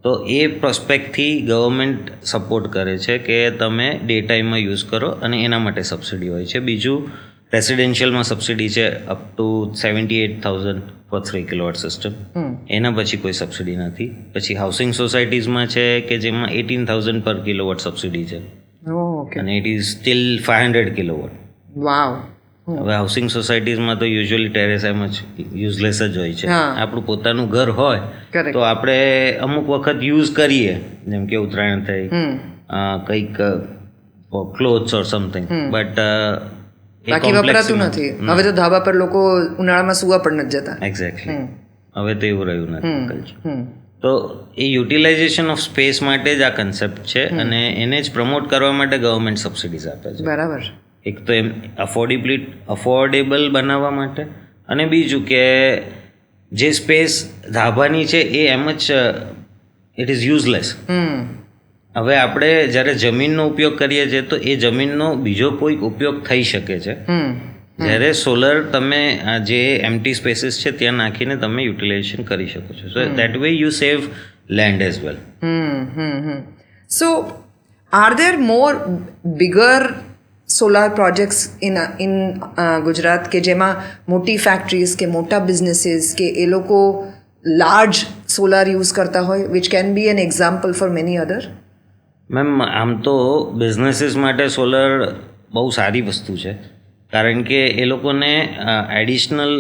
તો એ પ્રોસ્પેક્ટથી ગવર્મેન્ટ સપોર્ટ કરે છે કે તમે ડે ટાઈમમાં યુઝ કરો, અને એના માટે સબસિડી હોય છે. બીજું, રેસિડેન્શિયલમાં સબસિડી છે up to 78,000 for 3 kilowatt system. એના પછી કોઈ સબસિડી નથી. પછી હાઉસિંગ સોસાયટીઝમાં છે કે જેમાં 18,000 પર કિલોવોટ સબસિડી છે, અને ઇટ ઇઝ સ્ટીલ 500 કિલોવોટ. વાવ. હવે હાઉસિંગ સોસાયટીઝમાં તો યુઝ્યુઅલી ટેરેસ એમ જ યુઝલેસ જ હોય છે. આપણું પોતાનું ઘર હોય તો આપણે અમુક વખત યુઝ કરીએ, જેમ કે ઉત્તરાયણ થઈ, કંઈક ક્લોથ્સ ઓર સમથિંગ, બટ બાકી વપરાતું નથી. હવે તો ધાબા પર લોકો ઉનાળામાં સુવા પણ નથી જતા. એક્ઝેક્ટલી. હવે તો એવું રહ્યું નથી. તો એ યુટિલાઇઝેશન ઓફ સ્પેસ માટે જ આ કન્સેપ્ટ છે, અને એને જ પ્રમોટ કરવા માટે ગવર્મેન્ટ સબસિડીઝ આપે છે. બરાબર. એક તો એમ અફોર્ડેબલ બનાવવા માટે, અને બીજું કે જે સ્પેસ ધાબાની છે એ એમ જ ઇટ ઇઝ યુઝલેસ. હવે આપણે જ્યારે જમીનનો ઉપયોગ કરીએ છીએ તો એ જમીનનો બીજો કોઈક ઉપયોગ થઈ શકે છે, જ્યારે સોલર તમે જે એમ્પ્ટી સ્પેસીસ છે ત્યાં નાખીને તમે યુટિલાઇઝેશન કરી શકો છો. So that way you save land as well. So are there more bigger solar projects in Gujarat કે જેમાં મોટી ફેક્ટરીઝ કે મોટા બિઝનેસીસ કે એ લોકો લાર્જ સોલાર યુઝ કરતા હોય which can be an example for many other? Ma'am આમ તો બિઝનેસીસ માટે સોલર બહુ સારી વસ્તુ છે, કારણ કે એ લોકોને એડિશનલ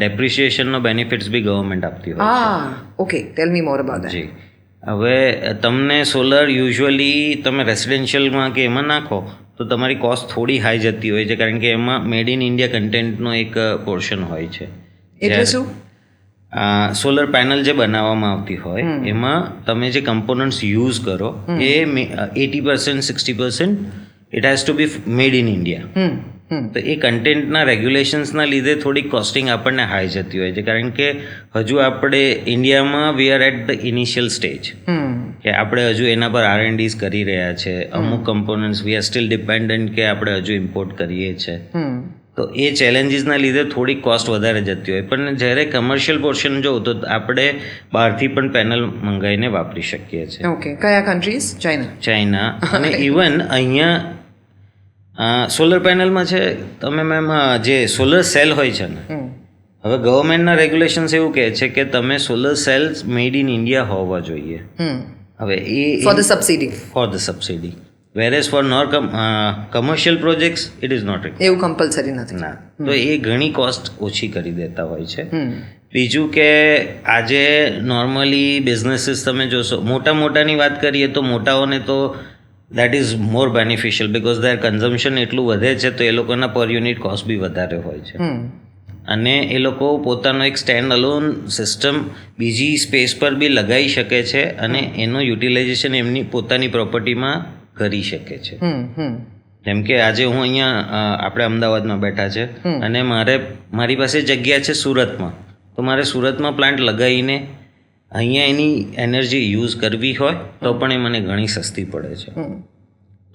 ડેપ્રિસિએશનનો બેનિફિટ્સ બી ગવર્મેન્ટ આપતી હોય છે. Okay, tell me more about that. જી, હવે તમને સોલર યુઝ્યુઅલી તમે રેસિડેન્શિયલમાં કે એમાં નાખો તો તમારી કોસ્ટ થોડી હાઈ જતી હોય છે, કારણ કે એમાં મેડ ઇન ઇન્ડિયા કન્ટેન્ટનો એક પોર્શન હોય છે. એટલે શું? સોલર પેનલ જે બનાવવામાં આવતી હોય એમાં તમે જે કમ્પોનન્ટ્સ યુઝ કરો એ 80% 60% it has to be made in India. તો એ કન્ટેન્ટના રેગ્યુલેશન્સના લીધે થોડી કોસ્ટિંગ આપણને હાઈ જતી હોય છે, કારણ કે હજુ આપણે ઇન્ડિયામાં we are at the initial stage કે આપણે હજુ એના પર R&Ds કરી રહ્યા છે. અમુક components we are still dependent કે આપણે હજુ ઇમ્પોર્ટ કરીએ છીએ. તો એ ચેલેન્જીસના લીધે થોડી કોસ્ટ વધારે જતી હોય, પણ જ્યારે કમર્શિયલ પોર્શન જોઉં તો આપણે બહારથી પણ પેનલ મંગાવીને વાપરી શકીએ છીએ. ઓકે, કયા કન્ટ્રીઝ? ચાઇના અને ઇવન અહીંયા સોલર પેનલમાં છે તમે મેમ જે સોલર સેલ હોય છે ને, હવે ગવર્મેન્ટના રેગ્યુલેશન્સ એવું કહે છે કે તમે solar cells made in India હોવા જોઈએ. હવે એ for the subsidy whereas for commercial projects it is not required. એવું કમ્પલસરી નથી. ના, તો એ ઘણી કોસ્ટ ઓછી કરી દેતા હોય છે. બીજું કે આજે નોર્મલી બિઝનેસીસ તમે જોશો, મોટાની વાત કરીએ તો મોટાઓને તો that is more beneficial because there consumption એટલું વધે છે તો એ લોકોના પર યુનિટ કોસ્ટ બી વધારે હોય છે. અને એ લોકો પોતાનો એક સ્ટેન્ડ અલોન સિસ્ટમ બીજી સ્પેસ પર બી લગાવી શકે છે અને એનું યુટિલાઇઝેશન એમની પોતાની પ્રોપર્ટીમાં કરી શકે છે. જેમ કે આજે હું અહીંયા આપણે અમદાવાદમાં બેઠા છે અને મારી પાસે જગ્યા છે સુરતમાં, તો મારે સુરતમાં પ્લાન્ટ લગાવીને અહીંયા એની એનર્જી યુઝ કરવી હોય તો પણ એ મને ઘણી સસ્તી પડે છે.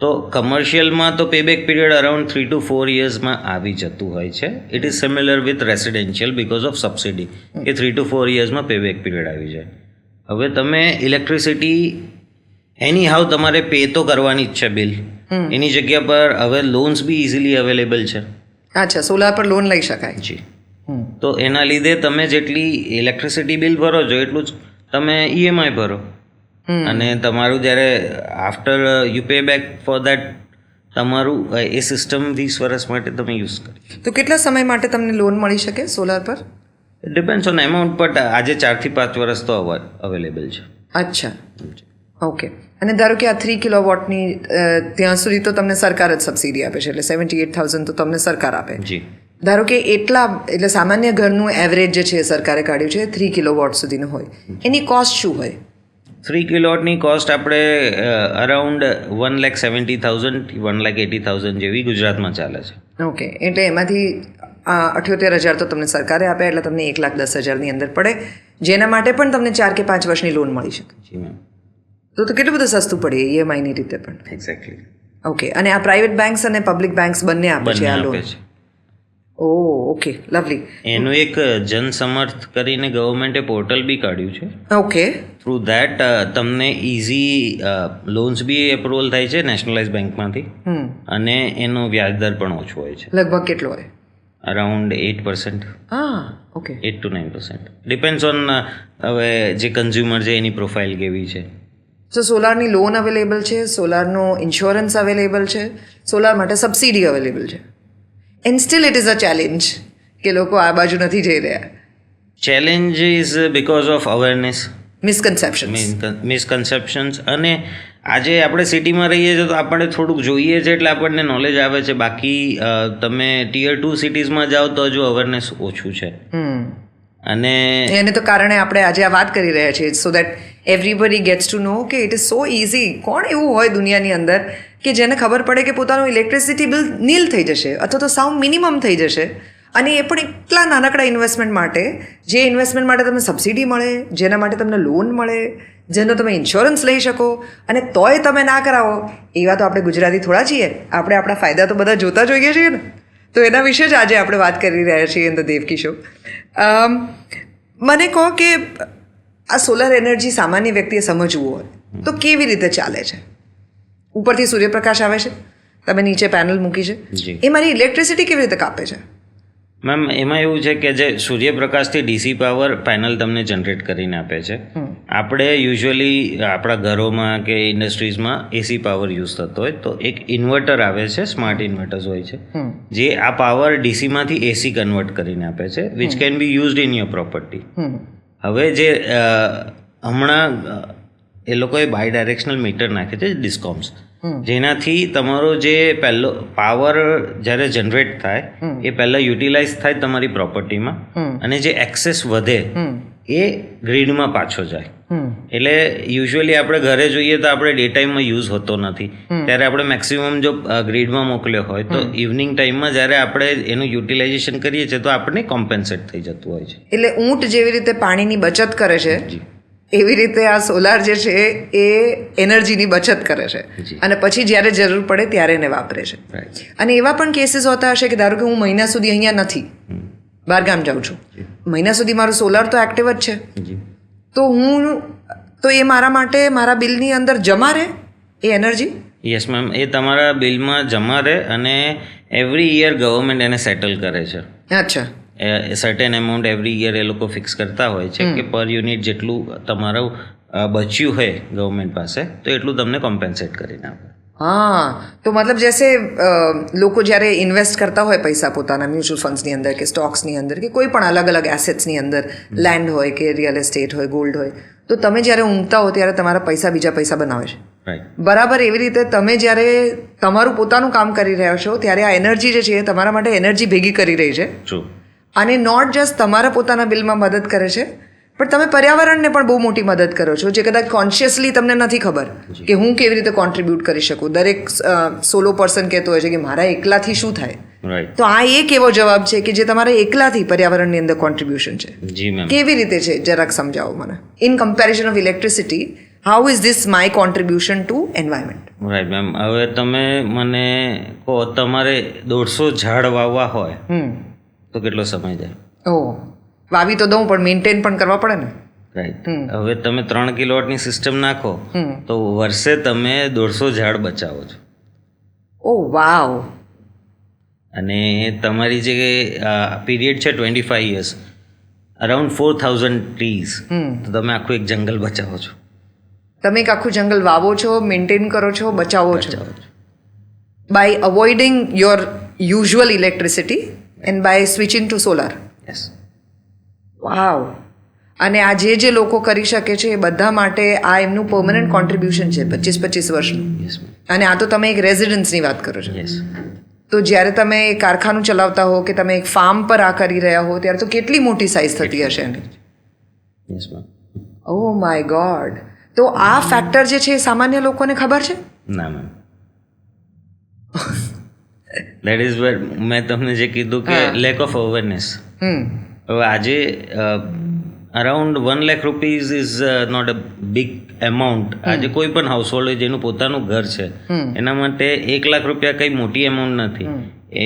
તો કમર્શિયલમાં તો પેબેક પીરિયડ અરાઉન્ડ 3 to 4 yearsમાં આવી જતું હોય છે. It is similar with residential because of subsidy કે 3 to 4 yearsમાં પેબેક પીરિયડ આવી જાય. હવે તમે ઇલેક્ટ્રિસિટી એની હાવ તમારે પે તો કરવાની જ છે બિલ, એની જગ્યા પર હવે લોન્સ બી ઇઝીલી અવેલેબલ છે. અચ્છા, સોલાર પર લોન લઈ શકાય? જી. તો એના લીધે તમે જેટલી ઇલેક્ટ્રિસિટી બિલ ભરો છો એટલું જ તમે EMI ભરો અને તમારું જ્યારે after you pay back for that તમારું એ સિસ્ટમ 20 વર્ષ માટે તમે યુઝ કરી. તો કેટલા સમય માટે તમને લોન મળી શકે સોલાર પર? It depends on amount, but આજે 4 થી 5 વર્ષ તો અવેલેબલ છે. અચ્છા, ઓકે. અને ધારો કે આ 3 કિલોવોટની ત્યાં સુધી તો તમને સરકાર જ સબસિડી આપે છે, એટલે 78,000 તો તમને સરકાર આપે. જી. ધારો કે એટલે સામાન્ય ઘરનું એવરેજ જે છે સરકારે કાઢ્યું છે 3 કિલોવોટ સુધીનું હોય, એની કોસ્ટ શું હોય? 3 કિલોવોટની કોસ્ટ આપણે અરાઉન્ડ 1,70,000 થી 1,80,000 જેવી ગુજરાતમાં ચાલે છે. ઓકે, એટલે એમાંથી 78,000 તો તમને સરકારે આપે, એટલે તમને 1,10,000ની અંદર પડે, જેના માટે પણ તમને 4 કે 5 વર્ષની લોન મળી શકે. જી મેમ. તો કેટલું બધું સસ્તું પડે EMIની રીતે પણ. એક્ઝેક્ટલી. ઓકે, અને આ પ્રાઇવેટ બેંક્સ અને પબ્લિક બેંક્સ બંને આપે છે આ લોન? Okay, lovely. એનું એક જનસમર્થ કરીને ગવર્મેન્ટે પોર્ટલ બી કાઢ્યું છે. ઓકે. થ્રુ દેટ તમને ઇઝી લોન્સ બી એપ્રુવલ થાય છે નેશનલાઇઝ બેંકમાંથી અને એનો વ્યાજદર પણ ઓછો હોય છે. લગભગ કેટલો હોય? Around 8%. Okay. 8 to 9%. Depends on હવે જે કન્ઝ્યુમર છે એની પ્રોફાઇલ કેવી છે. સો સોલારની લોન અવેલેબલ છે, સોલારનો ઇન્સ્યોરન્સ અવેલેબલ છે, સોલાર માટે સબસિડી અવેલેબલ છે, and still it is a challenge કે લોકો આ બાજુ નથી જઈ રહ્યા. Challenge is because of awareness, misconceptions. અને આજે આપણે સિટીમાં રહીએ છીએ તો આપણે થોડુંક જોઈએ છે એટલે આપણને નોલેજ આવે છે. બાકી તમે ટિયર 2 સિટીઝમાં જાઓ તો હજુ અવેરનેસ ઓછું છે. અને એને તો કારણે આપણે આજે આ વાત કરી રહ્યા છીએ, so that everybody gets to know કે ઇટ ઇઝ સો ઇઝી. કોણ એવું હોય દુનિયાની અંદર કે જેને ખબર પડે કે પોતાનું ઇલેક્ટ્રિસિટી બિલ નીલ થઈ જશે અથવા તો સાવ મિનિમમ થઈ જશે, અને એ પણ એટલા નાનકડા ઇન્વેસ્ટમેન્ટ માટે, જે ઇન્વેસ્ટમેન્ટ માટે તમને સબસિડી મળે, જેના માટે તમને લોન મળે, જેનો તમે ઇન્સ્યોરન્સ લઈ શકો, અને તોય તમે ના કરાવો. એવા તો આપણે ગુજરાતી થોડા છીએ, આપણે આપણા ફાયદા તો બધા જોતા જોઈએ છીએ ને. તો એના વિશે જ આજે આપણે વાત કરી રહ્યા છીએ ઇન ધ દેવકી શો. મને કહો કે આ સોલર એનર્જી સામાન્ય વ્યક્તિએ સમજવું હોય તો કેવી રીતે ચાલે છે? ઉપરથી સૂર્યપ્રકાશ આવે છે, તમે નીચે પેનલ મૂકી છે, એ મારી ઇલેક્ટ્રિસિટી કેવી રીતે કાપે છે? મેમ એમાં એવું છે કે જે સૂર્યપ્રકાશથી ડીસી પાવર પેનલ તમને જનરેટ કરીને આપે છે. આપણે યુઝ્યુઅલી આપણા ઘરોમાં કે ઇન્ડસ્ટ્રીઝમાં એસી પાવર યુઝ થતો હોય તો એક ઇન્વર્ટર આવે છે, સ્માર્ટ ઇન્વર્ટર્સ હોય છે, જે આ પાવર ડીસીમાંથી એસી કન્વર્ટ કરીને આપે છે, which can be used in your property. હવે જે હમણાં એ લોકોએ બાય ડાયરેક્શનલ મીટર નાખે છે ડિસ્કોમ્સ, જેનાથી તમારો જે પહેલો પાવર જ્યારે જનરેટ થાય એ પહેલાં યુટિલાઇઝ થાય તમારી પ્રોપર્ટીમાં, અને જે એક્સેસ વધે એ ગ્રીડમાં પાછો જાય. એટલે યુઝ્યુઅલી આપણે ઘરે જોઈએ તો આપણે ડે ટાઈમમાં યુઝ હોતો નથી, ત્યારે આપણે મેક્સિમમ જો ગ્રીડમાં મોકલ્યો હોય તો ઇવનિંગ ટાઈમમાં જ્યારે આપણે એનું યુટિલાઇઝેશન કરીએ છીએ તો આપણને કોમ્પેન્સેટ થઈ જતું હોય છે. એટલે ઊંટ જેવી રીતે પાણીની બચત કરે છે એવી રીતે આ સોલાર જે છે એ એનર્જીની બચત કરે છે, અને પછી જ્યારે જરૂર પડે ત્યારે એને વાપરે છે. અને એવા પણ કેસીસ હોતા હશે કે ધારો કે હું મહિના સુધી અહીંયા નથી, બહારગામ જાઉં છું, મહિના સુધી મારું સોલાર તો એક્ટિવ જ છે, તો એ મારા માટે મારા બિલની અંદર જમા રહે એ એનર્જી? યસ મેમ, એ તમારા બિલમાં જમા રહે અને એવરી યર ગવર્મેન્ટ એને સેટલ કરે છે. અચ્છા. સર્ટેન એમાઉન્ટ એવરી યર એ લોકો ફિક્સ કરતા હોય છે કે પર યુનિટ જેટલું તમારું બચ્યું હોય ગવર્મેન્ટ પાસે તો એટલું તમને કોમ્પેન્સેટ કરીને આપે. હા, તો મતલબ જૈસે લોકો જ્યારે ઇન્વેસ્ટ કરતા હોય પૈસા પોતાના મ્યુચ્યુઅલ ફંડ્સની અંદર કે સ્ટોક્સની અંદર કે કોઈ પણ અલગ અલગ એસેટ્સની અંદર, લેન્ડ હોય કે રિયલ એસ્ટેટ હોય, ગોલ્ડ હોય, તો તમે જ્યારે ઊંઘતા હો ત્યારે તમારા પૈસા બીજા પૈસા બનાવે છે. બરાબર એવી રીતે તમે જ્યારે તમારું પોતાનું કામ કરી રહ્યા છો ત્યારે આ એનર્જી જે છે એ તમારા માટે એનર્જી ભેગી કરી રહી છે, અને નોટ જસ્ટ તમારા પોતાના બિલમાં મદદ કરે છે, પણ તમે પર્યાવરણને પણ બહુ મોટી મદદ કરો છો, જે કદાચ કોન્શિયસલી તમને નથી ખબર કે હું કેવી રીતે કોન્ટ્રીબ્યુટ કરી શકું. દરેક સોલો પર્સન કહેતો હોય છે કે મારા એકલાથી શું થાય, તો આ એક એવો જવાબ છે કે જે તમારા એકલાથી પર્યાવરણની અંદર કોન્ટ્રીબ્યુશન છે. કેવી રીતે છે જરાક સમજાવો મને. In comparison of electricity, how is this my contribution two environment? Right ma'am, હવે તમે મને કહો તમારે 150 ઝાડ વાવવા હોય તો કેટલો સમય જાય? વાવી તો દઉં પણ મેન્ટેન પણ કરવા પડે ને. રાઈટ. હવે તમે 3 કિલોવોટની સિસ્ટમ નાખો તો વર્ષે તમે 150 ઝાડ બચાવો છો. ઓ વાવ. અને તમારી જે પીરિયડ છે 25 years, અરાઉન્ડ 4000 ટ્રીઝ, તો તમે આખું એક જંગલ બચાવો છો. તમે એક આખું જંગલ વાવો છો, મેન્ટેન કરો છો, બચાવો છો, by avoiding your usual electricity and by switching to solar. Yes. Wow. અને આ જે લોકો કરી શકે છે એ બધા માટે આ એમનું પરમનન્ટ કોન્ટ્રીબ્યુશન છે 25 વર્ષનું. અને આ તો તમે એક રેઝિડન્સની વાત કરો છો. તો જ્યારે તમે કારખાનું ચલાવતા હો કે તમે એક ફાર્મ પર આ કરી રહ્યા હો ત્યારે તો કેટલી મોટી સાઇઝ થતી હશે એની. Oh my God. તો આ ફેક્ટર જે છે એ સામાન્ય લોકોને ખબર છે? ના મેમ. દેટ ઇઝ વેર મેં તમને જે કીધું કે લેક ઓફ અવેરનેસ. હવે આજે around 1 lakh rupees is not a big amount. આજે કોઈ પણ હાઉસ હોલ્ડ હોય જેનું પોતાનું ઘર છે એના માટે 1 લાખ રૂપિયા કંઈ મોટી એમાઉન્ટ નથી. એ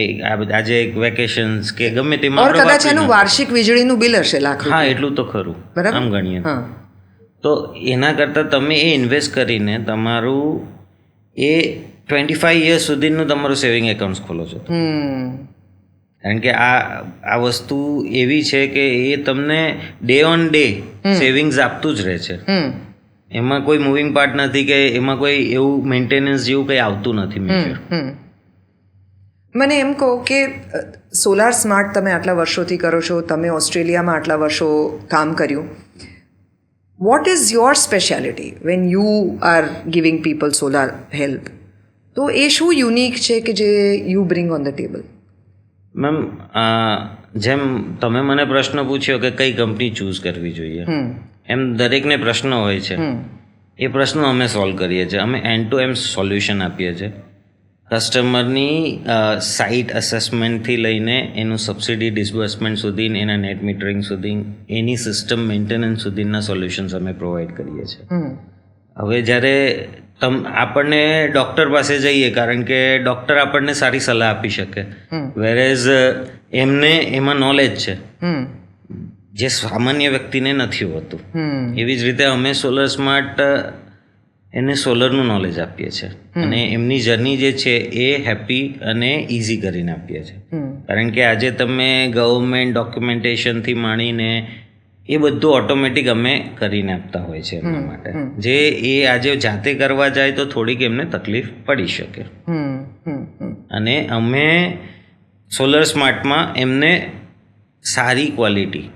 આજે વેકેશન્સ કે ગમે તેમાં કદાચ એનું વાર્ષિક વીજળીનું બિલ હશે લાખ. હા, એટલું તો ખરું આમ ગણીએ તો. એના કરતાં તમે એ ઇન્વેસ્ટ કરીને તમારું એ 25 years સુધીનું તમારું સેવિંગ એકાઉન્ટ ખોલો છો. કારણ કે આ વસ્તુ એવી છે કે એ તમને ડે ઓન ડે સેવિંગ્સ આપતું જ રહે છે. એમાં કોઈ મૂવિંગ પાર્ટ નથી કે એમાં કોઈ એવું મેન્ટેનન્સ જેવું કંઈ આવતું નથી મેજર. મને એમ કહો કે સોલાર સ્માર્ટ તમે આટલા વર્ષોથી કરો છો, તમે ઓસ્ટ્રેલિયામાં આટલા વર્ષો કામ કર્યું. What is your speciality when you are giving people solar help? તો એ શું યુનિક છે કે જે you bring on the table? Ma'am, જેમ તમે મને પ્રશ્ન પૂછ્યો કે કઈ કંપની ચૂઝ કરવી જોઈએ, એમ દરેકને પ્રશ્ન હોય છે. એ પ્રશ્નો અમે સોલ્વ કરીએ છીએ. અમે એન્ડ ટુ એન્ડ સોલ્યુશન આપીએ છીએ. કસ્ટમરની સાઇટ અસેસમેન્ટથી લઈને એનું સબસિડી ડિસબર્સમેન્ટ સુધી, એના નેટ મીટરિંગ સુધી, એની સિસ્ટમ મેન્ટેનન્સ સુધીના સોલ્યુશન્સ અમે પ્રોવાઈડ કરીએ છીએ. હવે જ્યારે આપણને ડૉક્ટર પાસે જઈએ કારણ કે ડૉક્ટર આપણને સારી સલાહ આપી શકે, વેરેઝ એમને એમાં નોલેજ છે જે સામાન્ય વ્યક્તિને નથી હોતું. એવી જ રીતે અમે સોલર સ્માર્ટ એને સોલરનું નોલેજ આપીએ છીએ અને એમની જર્ની જે છે એ હેપી અને ઇઝી કરીને આપીએ છીએ. કારણ કે આજે તમે ગવર્મેન્ટ ડોક્યુમેન્ટેશનથી માંડીને એ બધું ઓટોમેટિક અમે કરીને આપતા હોય છે એમના માટે, જે એ આજે જાતે કરવા જાય તો થોડીક એમને તકલીફ પડી શકે. અને અમે સોલર સ્માર્ટમાં એમને સારી ક્વોલિટી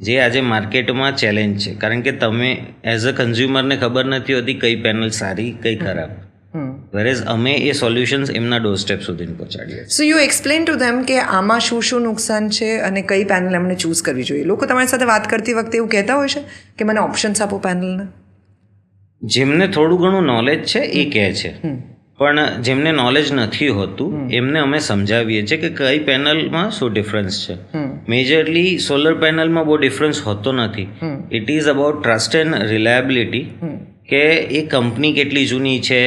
જે આજે માર્કેટમાં ચેલેન્જ છે, કારણ કે તમે એઝ અ કન્ઝ્યુમરને ખબર નથી હોતી કઈ પેનલ સારી કઈ ખરાબ, વેરેઝ અમે એ સોલ્યુશન્સ એમના ડોર સ્ટેપ સુધી પહોંચાડીએ. So you explain to them કે આમાં શું શું નુકસાન છે અને કઈ પેનલ એમણે ચૂઝ કરવી જોઈએ. લોકો તમારી સાથે વાત કરતી વખતે એવું કહેતા હોય છે કે મને ઓપ્શન્સ આપો પેનલના. જેમને થોડું ઘણું નોલેજ છે એ કહે છે, પણ જેમને નોલેજ નથી હોતું એમને અમે સમજાવીએ છીએ કે કઈ પેનલમાં શું ડિફરન્સ છે. મેજરલી સોલર પેનલમાં બહુ ડિફરન્સ હોતો નથી. It is about trust and reliability, કે એ કંપની કેટલી જૂની છે,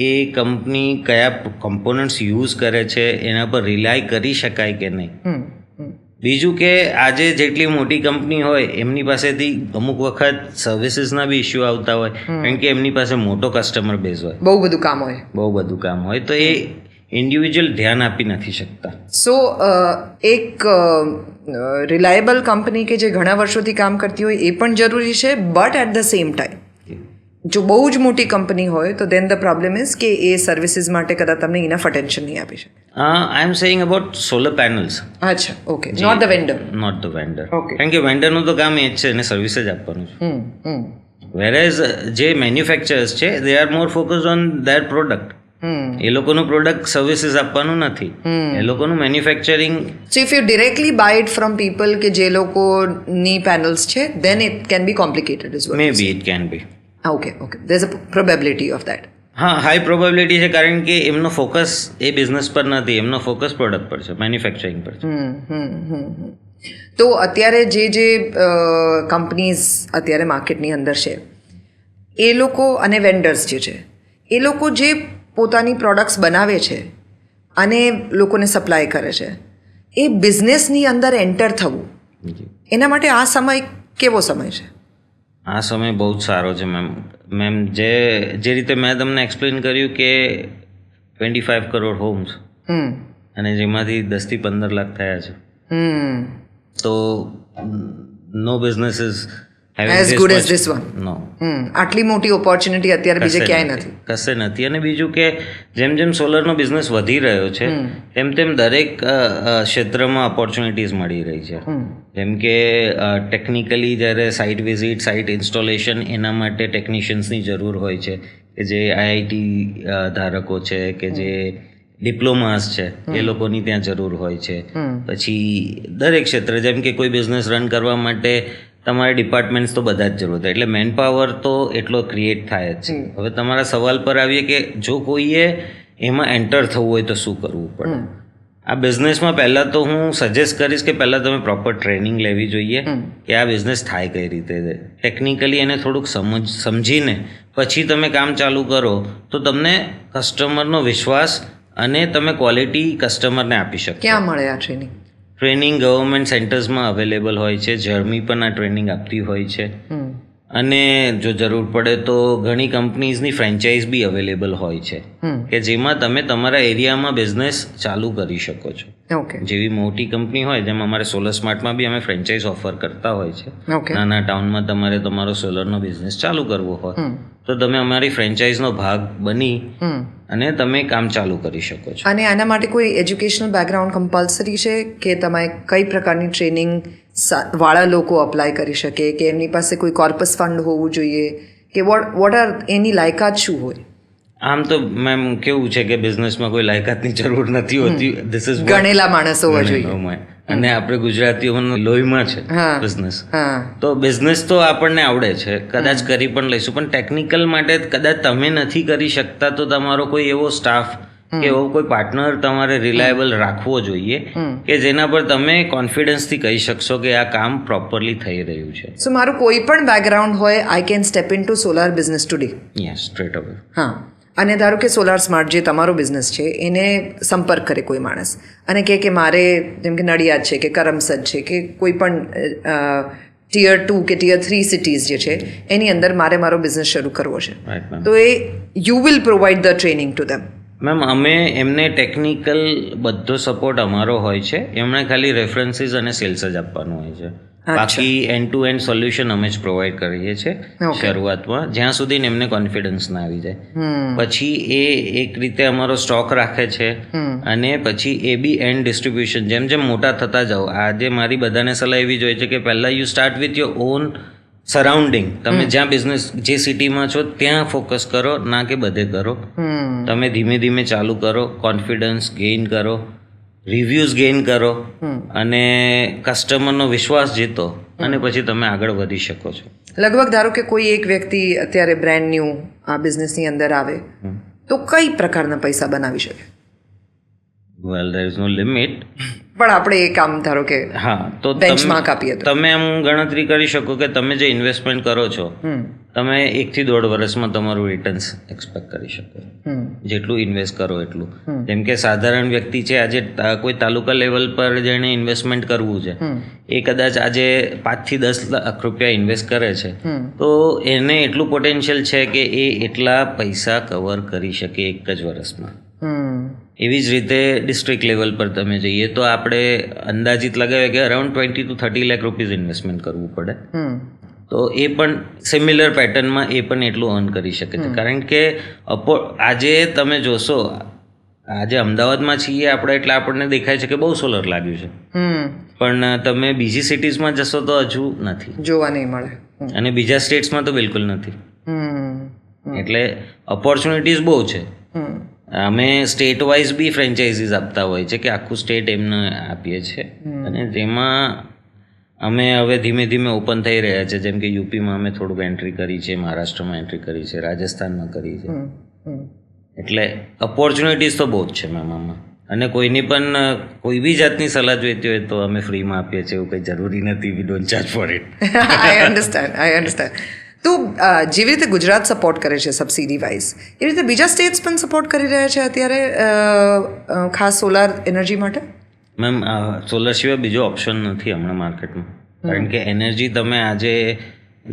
એ કંપની કયા કમ્પોનન્ટ્સ યુઝ કરે છે, એના પર રિલાય કરી શકાય કે નહીં. બીજું કે આજે જેટલી મોટી કંપની હોય એમની પાસેથી અમુક વખત સર્વિસીસના બી ઇસ્યુ આવતા હોય, કારણ કે એમની પાસે મોટો કસ્ટમર બેઝ હોય, બહુ બધું કામ હોય તો એ ઇન્ડિવિજ્યુઅલ ધ્યાન આપી નથી શકતા. સો એક રિલાયબલ કંપની કે જે ઘણા વર્ષોથી કામ કરતી હોય એ પણ જરૂરી છે, but at the same time જો બહુ જ મોટી કંપની હોય તો દેન ધ પ્રોબ્લેમ ઇઝ કે એ સર્વિસીસ માટે કદાચ તમને ઇનફ અટેન્શન નહીં આપી શકે. I am saying about solar panels. અચ્છા, okay, not the vendor. Not the vendor, કારણ કે વેન્ડરનું તો કામ એ જ છે, એને સર્વિસ જ આપવાનું છે. વેરેઝ જે મેન્યુફેક્ચરર્સ છે they are more focused on their product. એ લોકોનું પ્રોડક્ટ સર્વિસીસ આપવાનું નથી, એ લોકોનું manufacturing. So if you directly buy it from people કે જે લોકોની પેનલ્સ છે then it can be complicated is what. Maybe it can be. Okay, there is a probability of that. હા, high probability છે, કારણ કે એમનો focus એ business પર નથી, એમનો ફોકસ પ્રોડક્ટ પર છે, મેન્યુફેક્ચરિંગ પર છે. તો અત્યારે જે કંપનીઝ અત્યારે માર્કેટની અંદર છે એ લોકો અને વેન્ડર્સ જે છે એ લોકો જે પોતાની પ્રોડક્ટ્સ બનાવે છે અને લોકોને સપ્લાય કરે છે, એ બિઝનેસની અંદર એન્ટર થવું એના માટે આ સમય કેવો સમય છે? આ સમય બહુ જ સારો છે મેમ. જે રીતે મેં તમને એક્સપ્લેન કર્યું કે 25 કરોડ હોમ્સ અને જેમાંથી 10 થી 15 લાખ થયા છે, તો no business is as good as this one. No. આટલી મોટી ઓપોર્ચ્યુનિટી અત્યારે બીજે ક્યાંય નથી, કશે નથી. અને બીજું કે જેમ જેમ સોલરનો બિઝનેસ વધી રહ્યો છે તેમ તેમ દરેક ક્ષેત્રમાં ઓપોર્ચ્યુનિટીઝ મળી રહી છે. જેમ કે ટેકનિકલી જ્યારે સાઇટ વિઝિટ, સાઇટ ઇન્સ્ટોલેશન, એના માટે ટેકનિશિયન્સની જરૂર હોય છે, કે જે આઈઆઈટી ધારકો છે, કે જે ડિપ્લોમાસ છે, એ લોકોની ત્યાં જરૂર હોય છે. પછી દરેક ક્ષેત્ર, જેમ કે કોઈ બિઝનેસ રન કરવા માટે તમારે ડિપાર્ટમેન્ટ્સ તો બધા જ જરૂર થાય, એટલે મેન પાવર તો એટલો ક્રિએટ થાય જ છે. હવે તમારા સવાલ પર આવીએ કે જો કોઈએ એમાં એન્ટર થવું હોય તો શું કરવું પડે. આ બિઝનેસમાં પહેલાં તો હું સજેસ્ટ કરીશ કે પહેલાં તમે પ્રોપર ટ્રેનિંગ લેવી જોઈએ કે આ બિઝનેસ થાય કઈ રીતે છે. ટેકનિકલી એને થોડુંક સમજીને પછી તમે કામ ચાલુ કરો તો તમને કસ્ટમરનો વિશ્વાસ અને તમે ક્વોલિટી કસ્ટમરને આપી શકો. ક્યાં મળે આ ટ્રેનિંગ? ટ્રેનિંગ ગવર્મેન્ટ સેન્ટર્સમાં અવેલેબલ હોય છે, જર્મી પણ આ ટ્રેનિંગ આપતી હોય છે, અને જો જરૂર પડે તો ઘણી કંપનીઝની ફ્રેન્ચાઇઝ બી અવેલેબલ હોય છે કે જેમાં તમે તમારા એરિયામાં બિઝનેસ ચાલુ કરી શકો છો. જેવી મોટી કંપની હોય, જેમ અમારે સોલર સ્માર્ટમાં બી અમે ફ્રેન્ચાઇઝ ઓફર કરતા હોય છે. નાના ટાઉનમાં તમારે તમારો સોલરનો બિઝનેસ ચાલુ કરવો હોય તો તમે અમારી ફ્રેન્ચાઇઝનો ભાગ બની અને તમે કામ ચાલુ કરી શકો છો. અને આના માટે કોઈ એજ્યુકેશનલ બેકગ્રાઉન્ડ કમ્પલસરી છે કે તમે કઈ પ્રકારની ટ્રેનિંગ વાળા લોકો અપ્લાય કરી શકે, કે એમની પાસે કોઈ કોર્પસ ફંડ હોવું જોઈએ, કે વોટ આર એની લાયકાત શું હોય? આમ તો મેમ કેવું છે કે બિઝનેસમાં કોઈ લાયકાતની જરૂર નથી હોતી. ધીસ ઇઝ ગણેલા માણસો હોવા જોઈએ, અને આપણે ગુજરાતીઓનો લોહીમાં છે બિઝનેસ. તો બિઝનેસ તો આપણને આવડે છે, કદાચ કરી પણ લઈશું, પણ ટેકનિકલ માટે કદાચ તમે નથી કરી શકતા તો તમારો કોઈ એવો સ્ટાફ કે એવો કોઈ પાર્ટનર તમારે રિલાયબલ રાખવો જોઈએ કે જેના પર તમે કોન્ફિડન્સથી કહી શકશો કે આ કામ પ્રોપરલી થઈ રહ્યું છે. સો મારું કોઈ પણ બેકગ્રાઉન્ડ હોય I can step in to solar business today. Yes, straight away. હા, અને ધારો કે સોલાર સ્માર્ટ જે તમારો બિઝનેસ છે એને સંપર્ક કરે કોઈ માણસ અને કે મારે જેમ કે નડિયાદ છે કે કરમસદ છે કે કોઈ પણ ટિયર 2 કે ટિયર 3 સિટીઝ જે છે એની અંદર મારો બિઝનેસ શરૂ કરવો છે, તો એ you will provide the training to them. Ma'am, અમે એમને ટેકનિકલ બધો સપોર્ટ અમારો હોય છે, એમણે ખાલી રેફરન્સીસ અને સેલ્સ જ આપવાનું હોય છે. બાકી એન્ડ ટુ એન્ડ સોલ્યુશન અમે જ પ્રોવાઈડ કરીએ છીએ શરૂઆતમાં, જ્યાં સુધી એમને કોન્ફિડન્સ ના આવી જાય. પછી એ એક રીતે અમારો સ્ટોક રાખે છે અને પછી એ બી એન્ડ ડિસ્ટ્રીબ્યુશન જેમ જેમ મોટા થતા જાઓ. આજે મારી બધાને સલાહ એવી જ હોય છે કે પહેલાં you start with your own surrounding. તમે જ્યાં બિઝનેસ જે સિટીમાં છો ત્યાં ફોકસ કરો, ના કે બધે કરો. તમે ધીમે ધીમે ચાલુ કરો, કોન્ફિડન્સ ગેઇન કરો, રિવ્યૂઝ ગેઇન કરો અને કસ્ટમરનો વિશ્વાસ જીતો અને પછી તમે આગળ વધી શકો છો. લગભગ ધારો કે કોઈ એક વ્યક્તિ અત્યારે બ્રાન્ડ ન્યૂ આ બિઝનેસની અંદર આવે તો કઈ પ્રકારના પૈસા બનાવી શકે? વેલ, ધેર ઇઝ નો લિમિટ. પણ આપણે એ કામ ધારો કે હા, તો બેન્ચમાર્ક આપીએ તો તમે એમ ગણતરી કરી શકો કે તમે જે ઇન્વેસ્ટમેન્ટ કરો છો તમે 1 થી 1.5 વર્ષમાં તમારું રિટર્ન્સ એક્સપેક્ટ કરી શકો, જેટલું ઇન્વેસ્ટ કરો એટલું. જેમ કે સાધારણ વ્યક્તિ છે, આજે કોઈ તાલુકા લેવલ પર જેને ઇન્વેસ્ટમેન્ટ કરવું છે એ કદાચ આજે 5 થી 10 લાખ રૂપિયા ઇન્વેસ્ટ કરે છે તો એને એટલું પોટેન્શિયલ છે કે એ એટલા પૈસા કવર કરી શકે 1 જ વર્ષમાં. એવી જ રીતે ડિસ્ટ્રિક્ટ લેવલ પર તમે જઈએ તો આપણે અંદાજિત લગાવીએ કે around 20 to 30 lakh rupees investment કરવું પડે. તો એ પણ સિમિલર પેટર્નમાં એ પણ એટલું અર્ન કરી શકે છે. કારણ કે આજે તમે જોશો, આજે અમદાવાદમાં છીએ આપણે એટલે આપણને દેખાય છે કે બહુ સોલર લાગ્યું છે, પણ તમે બીજી સિટીઝમાં જશો તો હજુ નથી, જોવા નહીં મળે, અને બીજા સ્ટેટ્સમાં તો બિલકુલ નથી. એટલે ઓપોર્ચ્યુનિટીઝ બહુ છે. અમે સ્ટેટ વાઇઝ બી ફ્રેન્ચાઇઝીસ આપતા હોય છે કે આખું સ્ટેટ એમને આપીએ છીએ અને જેમાં અમે હવે ધીમે ધીમે ઓપન થઈ રહ્યા છે. જેમ કે યુપીમાં અમે થોડુંક એન્ટ્રી કરી છે, મહારાષ્ટ્રમાં એન્ટ્રી કરી છે, રાજસ્થાનમાં કરી છે. એટલે ઓપોર્ચ્યુનિટીઝ તો બહુ જ છે મેમ આમાં. અને કોઈની પણ કોઈ બી જાતની સલાહ જોઈતી હોય તો અમે ફ્રીમાં આપીએ છીએ, એવું કંઈ જરૂરી નથી. We don't charge four it. I understand. તો જેવી રીતે ગુજરાત સપોર્ટ કરે છે સબસિડી વાઇઝ, એવી રીતે બીજા સ્ટેટ્સ પણ સપોર્ટ કરી રહ્યા છે અત્યારે ખાસ સોલાર એનર્જી માટે? મેમ, સોલર સિવાય બીજો ઓપ્શન નથી હમણાં માર્કેટમાં. કારણ કે એનર્જી તમે આજે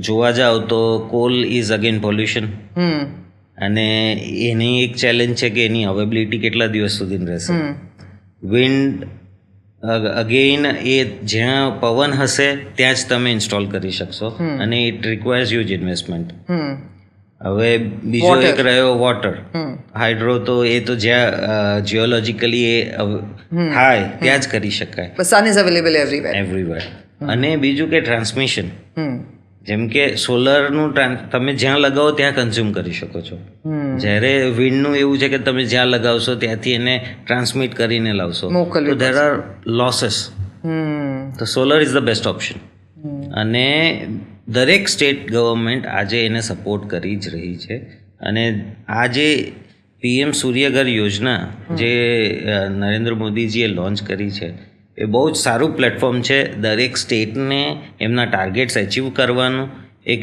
જોવા જાઓ તો કોલ ઇઝ અગેન પોલ્યુશન, અને એની એક ચેલેન્જ છે કે એની અવેબિલિટી કેટલા દિવસ સુધી રહેશે. વિન્ડ અગેઇન એ જ્યાં પવન હશે ત્યાં જ તમે ઇન્સ્ટોલ કરી શકશો અને ઇટ રિક્વાયર્સ હ્યુજ ઇન્વેસ્ટમેન્ટ. હવે બીજો એક રહ્યો વોટર. હાઇડ્રો તો એ તો જ્યાં જીઓલોજીકલી એ થાય ત્યાં જ કરી શકાય, સન ઇઝ અવેલેબલ એવરીવેર. અને બીજું કે ટ્રાન્સમિશન, જેમ કે સોલરનું તમે જ્યાં લગાવો ત્યાં કન્ઝ્યુમ કરી શકો છો, જ્યારે વિન્ડનું એવું છે કે તમે જ્યાં લગાવશો ત્યાંથી એને ટ્રાન્સમિટ કરીને લાવશો, તો ધેર આર લોસીસ. તો solar is the best option. અને દરેક સ્ટેટ ગવર્મેન્ટ આજે એને સપોર્ટ કરી જ રહી છે. અને આ જે PM સૂર્યઘર યોજના જે નરેન્દ્ર મોદીજીએ લોન્ચ કરી છે એ બહુ જ સારું પ્લેટફોર્મ છે દરેક સ્ટેટને એમના ટાર્ગેટ્સ અચીવ કરવાનું. એક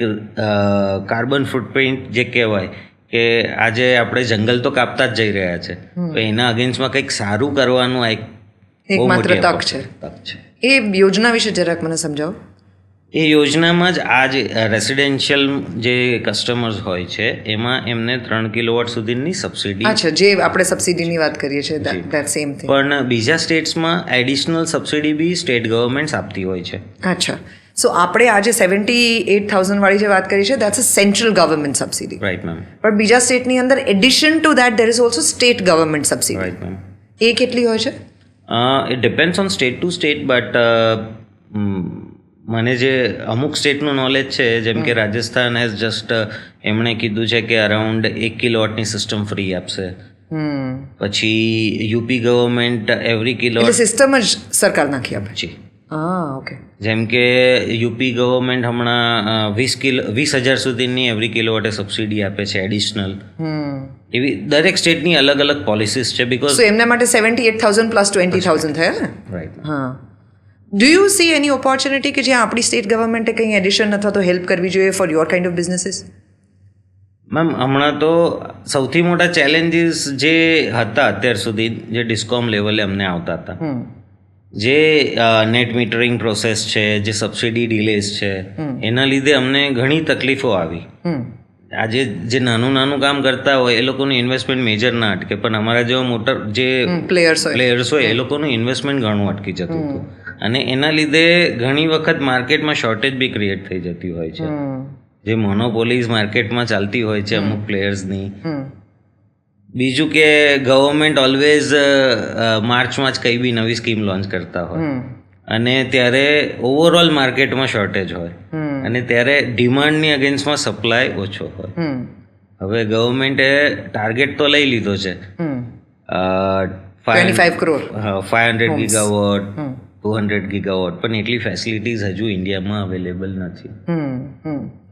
કાર્બન ફૂટપ્રિન્ટ જે કહેવાય કે આજે આપણે જંગલ તો કાપતા જ જઈ રહ્યા છે, તો એના અગેન્સ્ટમાં કંઈક સારું કરવાનું આ એક માત્ર તક છે. એ યોજના વિશે જરાક મને સમજાવો. એ યોજનામાં જ આ જે રેસિડેન્શિયલ જે કસ્ટમર્સ હોય છે એમાં એમને 3 કિલોવોટ સુધીની સબસિડી. અચ્છા, જે આપણે સબસિડીની વાત કરીએ છીએ ધેટ સેમ થિંગ. પણ બીજા સ્ટેટ્સમાં એડિશનલ સબસિડી બી સ્ટેટ ગવર્મેન્ટ્સ આપતી હોય છે. અચ્છા, સો આપણે આજે 78,000 વાળી જે વાત કરી છે that's a central government subsidy. Right ma'am. પણ બીજા સ્ટેટની અંદર addition to that there is also state government subsidy. Right ma'am. એ કેટલી હોય છે? It depends on state to state, but મને જે અમુક સ્ટેટનું નોલેજ છે, જેમ કે રાજસ્થાન હેઝ જસ્ટ એમણે કીધું છે કે અરાઉન્ડ 1 કિલોવોટની સિસ્ટમ ફ્રી આપશે. પછી UP government every kilowatt system જ સરકાર નાખી આપે. જી, ઓકે. જેમ કે યુપી ગવર્મેન્ટ હમણાં 20,000 સુધીની એવરી કિલોવોટે સબસિડી આપે છે એડિશનલ. એવી દરેક સ્ટેટની અલગ અલગ પોલિસીસ છે બીકોઝ સો એમના માટે 78,000 પ્લસ 20,000 થયા ને. રાઈટ. હા. Do you C any opportunity કે જ્યાં આપણી સ્ટેટ ગવર્મેન્ટે કંઈ એડિશન અથવા તો હેલ્પ કરવી જોઈએ for your kind of businesses? Ma'am હમણાં તો સૌથી મોટા ચેલેન્જીસ જે હતા અત્યાર સુધી જે ડિસ્કોમ લેવલે અમને આવતા હતા, જે નેટ મીટરિંગ પ્રોસેસ છે, જે સબસિડી ડિલેઝ છે, એના લીધે અમને ઘણી તકલીફો આવી. આજે જે નાનું નાનું કામ કરતા હોય એ લોકોનું ઇન્વેસ્ટમેન્ટ મેજર ના અટકે, પણ અમારા જેવા મોટા જે પ્લેયર્સ હોય એ લોકોનું ઇન્વેસ્ટમેન્ટ ઘણું અટકી જતું હતું અને એના લીધે ઘણી વખત માર્કેટમાં શોર્ટેજ બી ક્રિએટ થઈ જતી હોય છે. જે મોનોપોલીઝ માર્કેટમાં ચાલતી હોય છે અમુક પ્લેયર્સની. બીજું કે ગવર્મેન્ટ ઓલવેઝ માર્ચમાં જ કંઈ બી નવી સ્કીમ લોન્ચ કરતા હોય અને ત્યારે ઓવરઓલ માર્કેટમાં શોર્ટેજ હોય અને ત્યારે ડિમાન્ડની અગેન્સ્ટમાં સપ્લાય ઓછો હોય. હવે ગવર્મેન્ટે ટાર્ગેટ તો લઈ લીધો છે 25 crore 500 ગીગાવોટ 200 ગીગાવોટ, પણ એટલી ફેસિલિટીઝ હજુ ઇન્ડિયામાં અવેલેબલ નથી.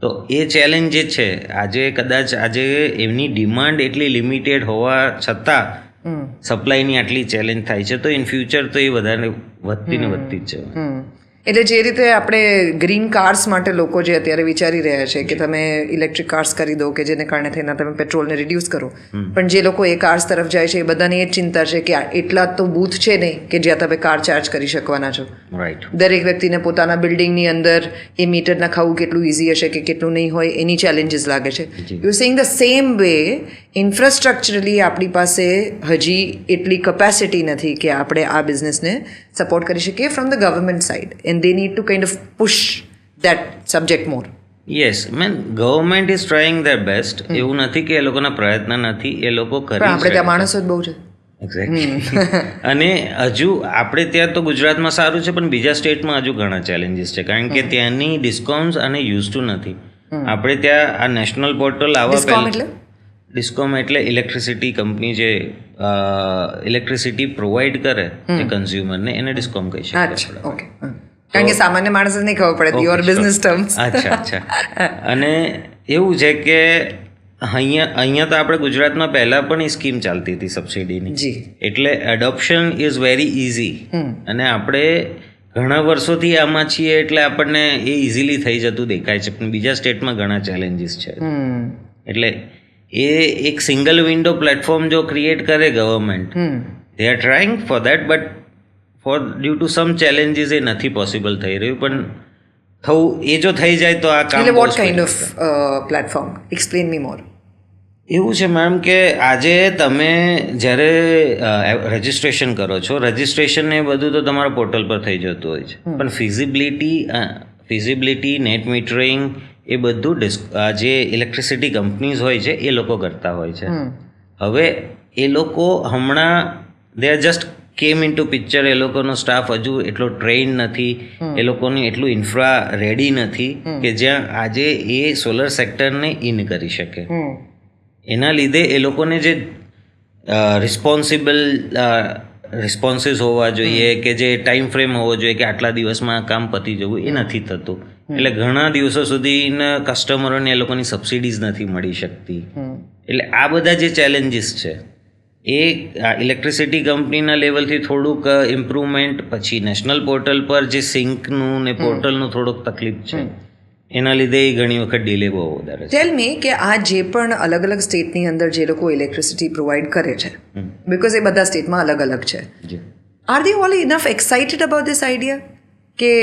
તો એ ચેલેન્જ જે છે આજે કદાચ આજે એમની ડિમાન્ડ એટલી લિમિટેડ હોવા છતાં સપ્લાયની આટલી ચેલેન્જ થાય છે, તો ઇન ફ્યુચર તો એ વધારે વધતી ને વધતી જ છે. એટલે જે રીતે આપણે ગ્રીન કાર્સ માટે લોકો જે અત્યારે વિચારી રહ્યા છે કે તમે ઇલેક્ટ્રિક કાર્સ કરી દો કે જેને કારણે થઈને તમે પેટ્રોલને રિડ્યુસ કરો, પણ જે લોકો એ કાર્સ તરફ જાય છે એ બધાને એ જ ચિંતા છે કે એટલા તો બૂથ છે નહીં કે જ્યાં તમે કાર ચાર્જ કરી શકવાના છો. રાઈટ. દરેક વ્યક્તિને પોતાના બિલ્ડિંગની અંદર એ મીટર નખાવવું કેટલું ઇઝી હશે કે કેટલું નહીં હોય એની ચેલેન્જીસ લાગે છે. You saying the same way infrastructurally આપણી પાસે હજી એટલી કેપેસિટી નથી કે આપણે આ બિઝનેસને સપોર્ટ કરી શકીએ from the government side, and they need to kind of push that subject more. Yes man, government is trying their best. એવું નથી કે એ લોકોના પ્રયત્ન નથી, એ લોકો કરી પણ આપણે ત્યાં માણસો જ બહુ છે. એક્ઝેક્ટલી. અને હજુ આપણે ત્યાં તો ગુજરાતમાં સારું છે, પણ બીજા સ્ટેટમાં હજુ ઘણા ચેલેન્જીસ છે, કારણ કે ત્યાંની ડિસ્કોમ્સ અને યુઝ ટુ નથી. આપણે ત્યાં આ નેશનલ પોર્ટલ આવવા પહેલાં ડિસ્કોમ એટલે ઇલેક્ટ્રિસિટી કંપની જે ઇલેક્ટ્રિસિટી પ્રોવાઈડ કરે જે કન્ઝ્યુમરને એને ડિસ્કોમ કહી શકીએ. ઓકે. કારણ કે સામાન્ય માણસને નહીં ખબર પડે યોર બિઝનેસ ટર્મ્સ. અચ્છા. અને એવું છે કે અહીંયા તો આપણે ગુજરાતમાં પહેલાં પણ એ સ્કીમ ચાલતી હતી સબસિડીની, એટલે એડોપ્શન ઇઝ વેરી ઇઝી અને આપણે ઘણા વર્ષોથી આમાં છીએ એટલે આપણને એ ઇઝીલી થઈ જતું દેખાય છે, પણ બીજા સ્ટેટમાં ઘણા ચેલેન્જીસ છે. એટલે એ એક સિંગલ વિન્ડો પ્લેટફોર્મ જો ક્રિએટ કરે government, they are trying for that, but for due to some challenges એ નથી પોસિબલ થઈ રહ્યું, પણ એ જો થઈ જાય તો આ કામ. What kind of platform? Explain me more. એવું છે મેમ કે આજે તમે જ્યારે રજિસ્ટ્રેશન કરો છો, રજિસ્ટ્રેશન એ બધું તો તમારા પોર્ટલ પર થઈ જતું હોય છે, પણ ફિઝિબિલિટી નેટ મીટરિંગ એ બધું જે ઇલેક્ટ્રિસિટી કંપનીઝ હોય છે એ લોકો કરતા હોય છે. હવે એ લોકો હમણાં they are just came into picture, એ લોકોનો સ્ટાફ હજુ એટલો ટ્રેન નથી, એ લોકોનું એટલું ઇન્ફ્રા રેડી નથી કે જ્યાં આજે એ સોલર સેક્ટરને ઇન કરી શકે. એના લીધે એ લોકોને જે રિસ્પોન્સિસ હોવા જોઈએ કે જે ટાઈમ ફ્રેમ હોવો જોઈએ કે આટલા દિવસમાં કામ પતી જવું, એ નથી થતું. એટલે ઘણા દિવસો સુધી કસ્ટમરોને એ લોકોની સબસિડીઝ નથી મળી શકતી. એટલે આ બધા જે ચેલેન્જીસ છે એ ઇલેક્ટ્રિસિટી કંપનીના લેવલથી થોડુંક ઇમ્પ્રુવમેન્ટ, પછી નેશનલ પોર્ટલ પર જે સિંકનું ને પોર્ટલનું થોડુંક તકલીફ છે, એના લીધે ઘણી વખત ડિલે બહુ વધારે છે. ટેલ મી કે આ જે પણ અલગ અલગ સ્ટેટની અંદર જે લોકો ઇલેક્ટ્રિસિટી પ્રોવાઈડ કરે છે, બિકોઝ એ બધા સ્ટેટમાં અલગ અલગ છે, R they all enough excited about this idea કે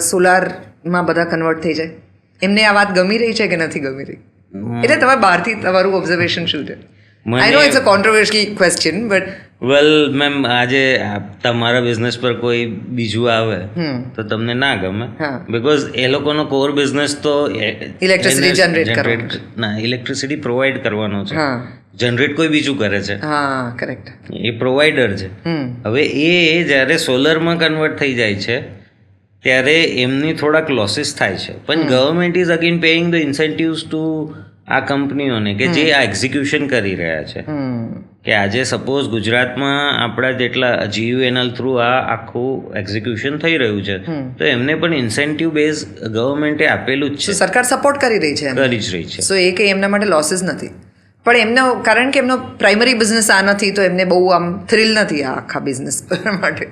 સોલારમાં બધા કન્વર્ટ થઈ જાય? એમને આ વાત ગમી રહી છે કે નથી ગમી રહી? એટલે તમે બહારથી તમારું ઓબ્ઝર્વેશન શું છે? I know it's a controversial question, but well ma'am, આજે તમારા બિઝનેસ પર કોઈ બીજું આવે તો તમને ના ગમે, બિકોઝ એ લોકોનો કોર બિઝનેસ તો ઇલેક્ટ્રિસિટી જનરેટ કરવાનો, ના, ઇલેક્ટ્રિસિટી પ્રોવાઈડ કરવાનો છે. જનરેટ કોઈ બીજું કરે છે. હા, કરેક્ટ. એ પ્રોવાઈડર છે. હવે એ જ્યારે સોલરમાં કન્વર્ટ થઈ જાય છે ત્યારે એમની થોડાક લોસીસ થાય છે, પણ government is again paying the incentives to આ કંપનીઓને કે જે આ એક્ઝિક્યુશન કરી રહ્યા છે, કે આજે સપોઝ ગુજરાતમાં આપણા જેટલા GUNL થ્રુ આ આખું એક્ઝિક્યુશન થઈ રહ્યું છે તો એમને પણ ઇન્સેન્ટિવ બેઝ ગવર્મેન્ટે આપેલું જ છે, સરકાર સપોર્ટ કરી રહી છે, કરી જ રહી છે. સો એ કંઈ એમના માટે લોસીસ નથી. પણ એમનો કારણ કે એમનો પ્રાઇમરી બિઝનેસ આ નથી તો એમને બહુ આમ થ્રિલ નથી આ આખા બિઝનેસ માટે.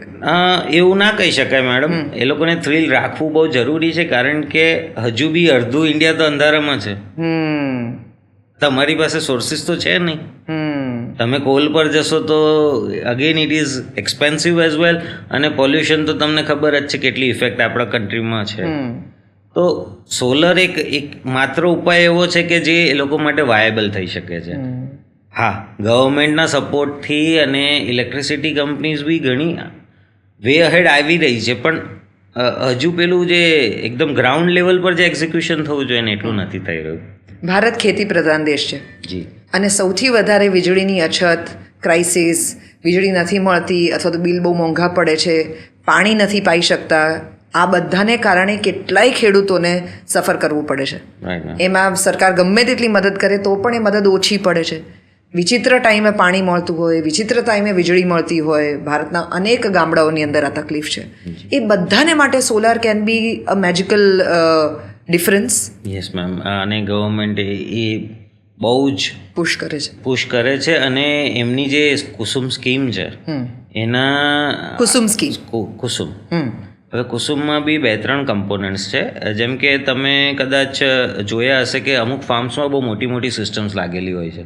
એવું ના કહી શકાય મેડમ, એ લોકોને થ્રિલ રાખવું બહુ જરૂરી છે કારણ કે હજુ બી અડધું ઇન્ડિયા તો અંધારામાં છે. તમારી પાસે સોર્સિસ તો છે નહીં. તમે કોલ પર જશો તો again it is expensive as well, અને પોલ્યુશન તો તમને ખબર જ છે કેટલી ઇફેક્ટ આપણા કન્ટ્રીમાં છે. તો સોલર એક માત્ર ઉપાય એવો છે કે જે એ લોકો માટે વાયેબલ થઈ શકે છે. હા, ગવર્મેન્ટના સપોર્ટથી અને ઇલેક્ટ્રિસિટી કંપનીઝ બી ઘણી વે અહેડ આવી રહી છે, પણ હજુ પેલું જે એકદમ ગ્રાઉન્ડ લેવલ પર જે એક્ઝિક્યુશન થવું જોઈએ ને એટલું નથી થઈ રહ્યું. ભારત ખેતી પ્રધાન દેશ છે જી, અને સૌથી વધારે વીજળીની અછત, ક્રાઇસિસ, વીજળી નથી મળતી અથવા તો બિલ બહુ મોંઘા પડે છે, પાણી નથી પાઈ શકતા, આ બધાને કારણે કેટલાય ખેડૂતોને સફર કરવું પડે છે. એમાં સરકાર ગમે તેટલી મદદ કરે તો પણ એ મદદ ઓછી પડે છે. વિચિત્ર ટાઈમે પાણી મળતું હોય, વિચિત્ર ટાઈમે વીજળી મળતી હોય, ભારતના અનેક ગામડાઓની અંદર આ તકલીફ છે. એ બધાને માટે solar can be a magical difference. Yes ma'am, અને ગવર્મેન્ટ એ બહુ જ પુશ કરે છે અને એમની જે કુસુમ સ્કીમ છે એના કુસુમ હવે કુસુમમાં બી 2-3 કમ્પોનન્ટ્સ છે. જેમ કે તમે કદાચ જોયા હશે કે અમુક ફાર્મ્સમાં બહુ મોટી મોટી સિસ્ટમ્સ લાગેલી હોય છે,